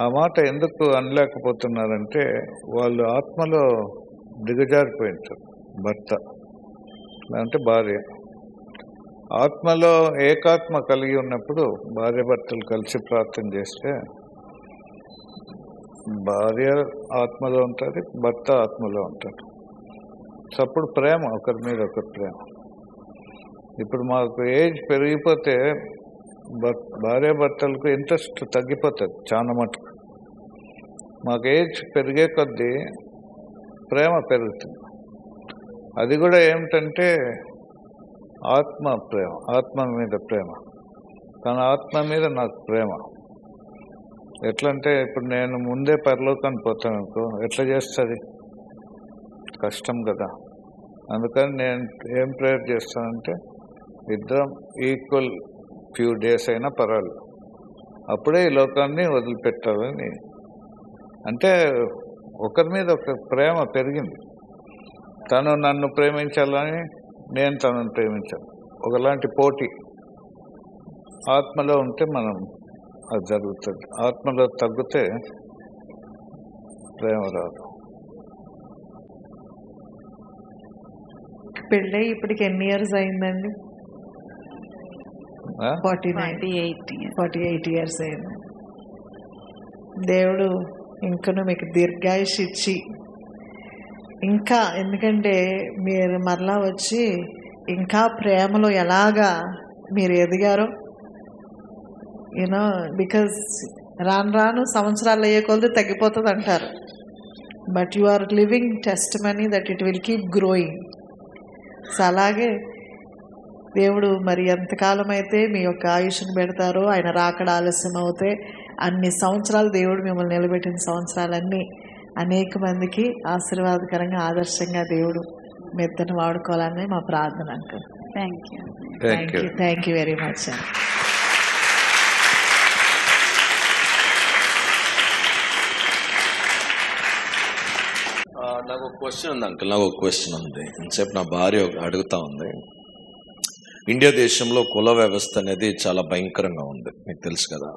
ఆ మాట ఎందుకు అనలేకపోతున్నారంటే వాళ్ళు ఆత్మలో దిగజారిపోయింటారు. భర్త అంటే భార్య ఆత్మలో ఏకాత్మ కలిగి ఉన్నప్పుడు భార్య భర్తలు కలిసి ప్రార్థన చేస్తే భార్య ఆత్మలో ఉంటుంది, భర్త ఆత్మలో ఉంటాడు. సో అప్పుడు ప్రేమ, ఒకరి మీద ఒకరి ప్రేమ. ఇప్పుడు మాకు ఏజ్ పెరిగిపోతే భార్య భర్తలకు ఇంట్రెస్ట్ తగ్గిపోతుంది చాలా మటుకు. మాకు ఏజ్ పెరిగే కొద్దీ ప్రేమ పెరుగుతుంది. అది కూడా ఏమిటంటే ఆత్మ ప్రేమ, ఆత్మ మీద ప్రేమ. తన ఆత్మ మీద నాకు ప్రేమ. ఎట్లంటే ఇప్పుడు నేను ముందే పరలోకానికి పోతాను అనుకో, ఎట్లా చేస్తుంది? కష్టం కదా. అందుకని నేను ఏం ప్రేయర్ చేస్తానంటే ఇద్దరం ఈక్వల్ ఫ్యూ డేస్ అయినా పర్వాలేదు, అప్పుడే ఈ లోకాన్ని వదిలిపెట్టాలని. అంటే ఒకరి మీద ఒక ప్రేమ పెరిగింది. తను నన్ను ప్రేమించాలని, నేను తనను ప్రేమించాలి. ఒకలాంటి పోటీ ఆత్మలో ఉంటే మనం అది జరుగుతుంది. ఆత్మలో తగ్గితే ప్రేమ రాదు. పెళ్ళై ఇప్పటికి ఎన్ని ఇయర్స్ అయిందండి? 48 ఇయర్స్ అయింది. దేవుడు ఇంకను మీకు దీర్ఘాయుష్ ఇచ్చి ఇంకా, ఎందుకంటే మీరు మరలా వచ్చి ఇంకా ప్రేమలో ఎలాగా మీరు ఎదిగారో, యూనో, బికాజ్ రాను రాను సంవత్సరాలు అయ్యే కొలది తగ్గిపోతుంది అంటారు. But you are living testimony that it will keep growing. So అలాగే దేవుడు మరి ఎంతకాలం అయితే మీ యొక్క ఆయుష్ను పెడతారో, ఆయన రాకడ ఆలస్యం అవుతే అన్ని సంవత్సరాలు దేవుడు మిమ్మల్ని నిలబెట్టిన సంవత్సరాలన్నీ అనేక మందికి ఆశీర్వాదకరంగా, ఆదర్శంగా దేవుడు మీ ఇద్దరిని వాడుకోవాలని మా ప్రార్థన. Uncle thank you very much. నాకు ఒక క్వశ్చన్ ఉంది అంకుల్, నాకు ఒక క్వశ్చన్ ఉంది. ఇంతసేపు నా భార్య అడుగుతా ఉంది. ఇండియా దేశంలో కుల వ్యవస్థ అనేది చాలా భయంకరంగా ఉంది, మీకు తెలుసు కదా.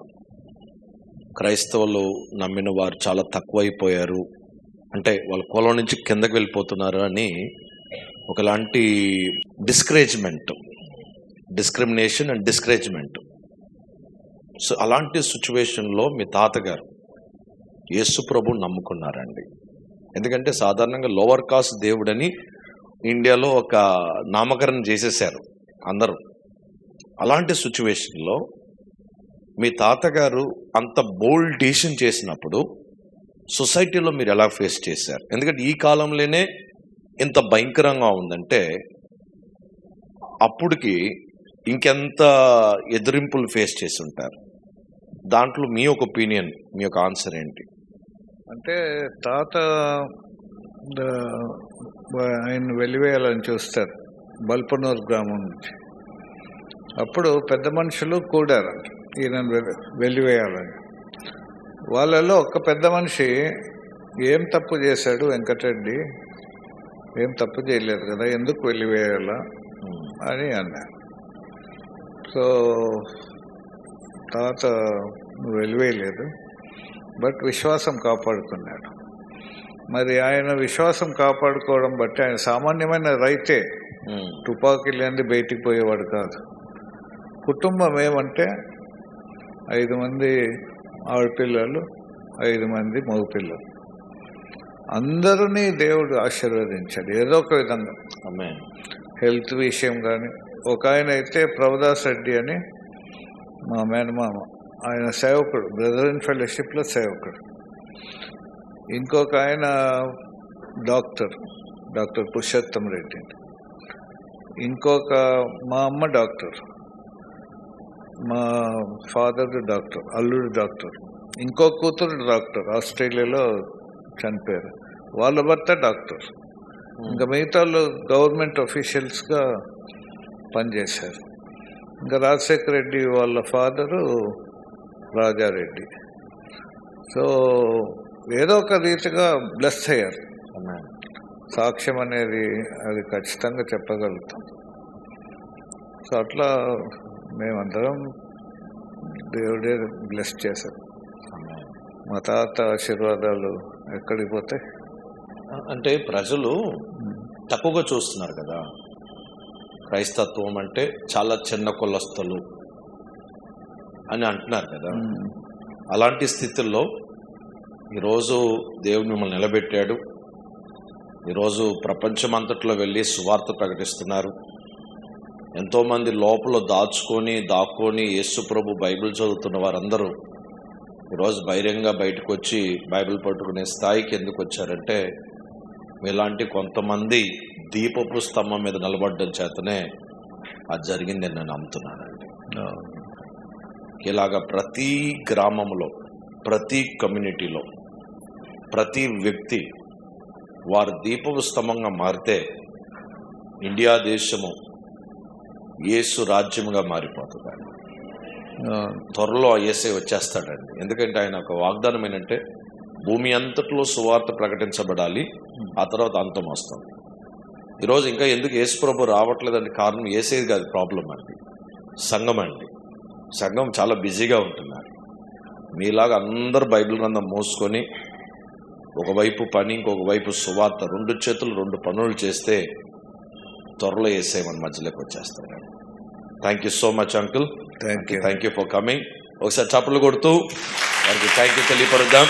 క్రైస్తవులు నమ్మిన వారు చాలా తక్కువైపోయారు, అంటే వాళ్ళ కులం నుంచి కిందకి వెళ్ళిపోతున్నారు అని ఒకలాంటి డిస్క్రిమినేషన్ అండ్ డిస్కరేజ్మెంట్. సో అలాంటి సిచ్యువేషన్లో మీ తాతగారు యేసు ప్రభు నమ్ముకున్నారండి. ఎందుకంటే సాధారణంగా లోవర్ కాస్ట్ దేవుడని ఇండియాలో ఒక నామకరణం చేసేసారు అందరూ. అలాంటి సిచ్యువేషన్లో మీ తాతగారు అంత బోల్డ్ డిసిషన్ చేసినప్పుడు సొసైటీలో మీరు ఎలా ఫేస్ చేశారు? ఎందుకంటే ఈ కాలంలోనే ఇంత భయంకరంగా ఉందంటే అప్పుడుకి ఇంకెంత ఎదిరింపులు ఫేస్ చేసి ఉంటారు. దాంట్లో మీ ఒక ఒపీనియన్, మీ ఒక ఆన్సర్ ఏంటి? అంటే తాత ఆయన వెలివేయాలని చూస్తారు బల్పనూరు గ్రామం నుంచి. అప్పుడు పెద్ద మనుషులు కూడారంట ఈయన వెలివేయాలని. వాళ్ళలో ఒక పెద్ద మనిషి ఏం తప్పు చేశాడు వెంకటరెడ్డి, ఏం తప్పు చేయలేదు కదా, ఎందుకు వెలివేయాలా అని అన్నారు. సో తాత వెలివేయలేదు, బట్ విశ్వాసం కాపాడుకున్నాడు. మరి ఆయన విశ్వాసం కాపాడుకోవడం బట్టి ఆయన సామాన్యమైన రైతే, తుపాకీ లేని బయటికి పోయేవాడు కాదు. కుటుంబం ఏమంటే 5 మంది ఆడపిల్లలు, 5 మంది మగపిల్లలు, అందరినీ దేవుడు ఆశీర్వదించాడు ఏదో ఒక విధంగా. హెల్త్ విషయం కానీ, ఒక ఆయన అయితే ప్రభుదాస్ రెడ్డి అని మా మేనమామ, ఆయన సేవకుడు, బ్రదర్ ఇన్ ఫెలోషిప్లో సేవకుడు. ఇంకొక ఆయన డాక్టర్ పురుషోత్తం రెడ్డి. ఇంకొక మా అమ్మ డాక్టర్, మా ఫాదర్ డాక్టర్, అల్లుడు డాక్టర్, ఇంకో కూతురు డాక్టర్, ఆస్ట్రేలియాలో చనిపోయారు, వాళ్ళ భర్త డాక్టర్. ఇంకా మిగతా వాళ్ళు గవర్నమెంట్ ఆఫీషియల్స్గా పనిచేశారు. ఇంకా రాజశేఖర రెడ్డి వాళ్ళ ఫాదరు రాజారెడ్డి. సో ఏదో ఒక రీతిగా బ్లెస్ అయ్యారు. సాక్ష్యం అనేది అది ఖచ్చితంగా చెప్పగలుగుతాం. సో అట్లా మేమందరం దేవుడే బ్లెస్ చేశారు. మా తాత ఆశీర్వాదాలు ఎక్కడికి పోతాయి? అంటే ప్రజలు తక్కువగా చూస్తున్నారు కదా క్రైస్తత్వం అంటే, చాలా చిన్న కులస్తులు అని అంటున్నారు కదా. అలాంటి స్థితుల్లో ఈరోజు దేవుడు మిమ్మల్ని నిలబెట్టాడు. ఈరోజు ప్రపంచమంతట్లో వెళ్ళి సువార్త ప్రకటిస్తున్నారు. ఎంతోమంది లోపల దాక్కొని యేసు ప్రభు బైబిల్ చదువుతున్న వారందరూ ఈరోజు బహిరంగంగా బయటకు వచ్చి బైబిల్ పట్టుకునే స్థాయికి ఎందుకు వచ్చారంటే, ఇలాంటి కొంతమంది దీపపు స్తంభం మీద నిలబడడం చేతనే అది జరిగిందని నేను నమ్ముతున్నానండి. ఇలాగా ప్రతి గ్రామంలో, ప్రతి కమ్యూనిటీలో, ప్రతి వ్యక్తి వారు దీపపు స్తంభంగా మారితే ఇండియా దేశము యేసు రాజ్యముగా మారిపోతుందండి. త్వరలో యేసే వచ్చేస్తాడండి. ఎందుకంటే ఆయన ఒక వాగ్దానం ఏంటంటే, భూమి అంతట్లో సువార్త ప్రకటించబడాలి, ఆ తర్వాత అంతం వస్తుంది. ఈరోజు ఇంకా ఎందుకు యేసు ప్రభు రావట్లేదంటే కారణం యేసేది కాదు, ప్రాబ్లం అండి సంఘం అండి. సంఘం చాలా బిజీగా ఉంటున్నారు. మీలాగా అందరు బైబిల్ గ్రంథం మోసుకొని ఒకవైపు పని, ఇంకొక వైపు సువార్త, 2 చేతులు 2 పనులు చేస్తే త్వరలో యేసే మన మధ్యలోకి వచ్చేస్తాడు. Thank you so much uncle. Thank you for coming. ఒకసారి చప్పట్లు కొడుతూ వారికి థ్యాంక్ యూ తెలియపరుద్దాం.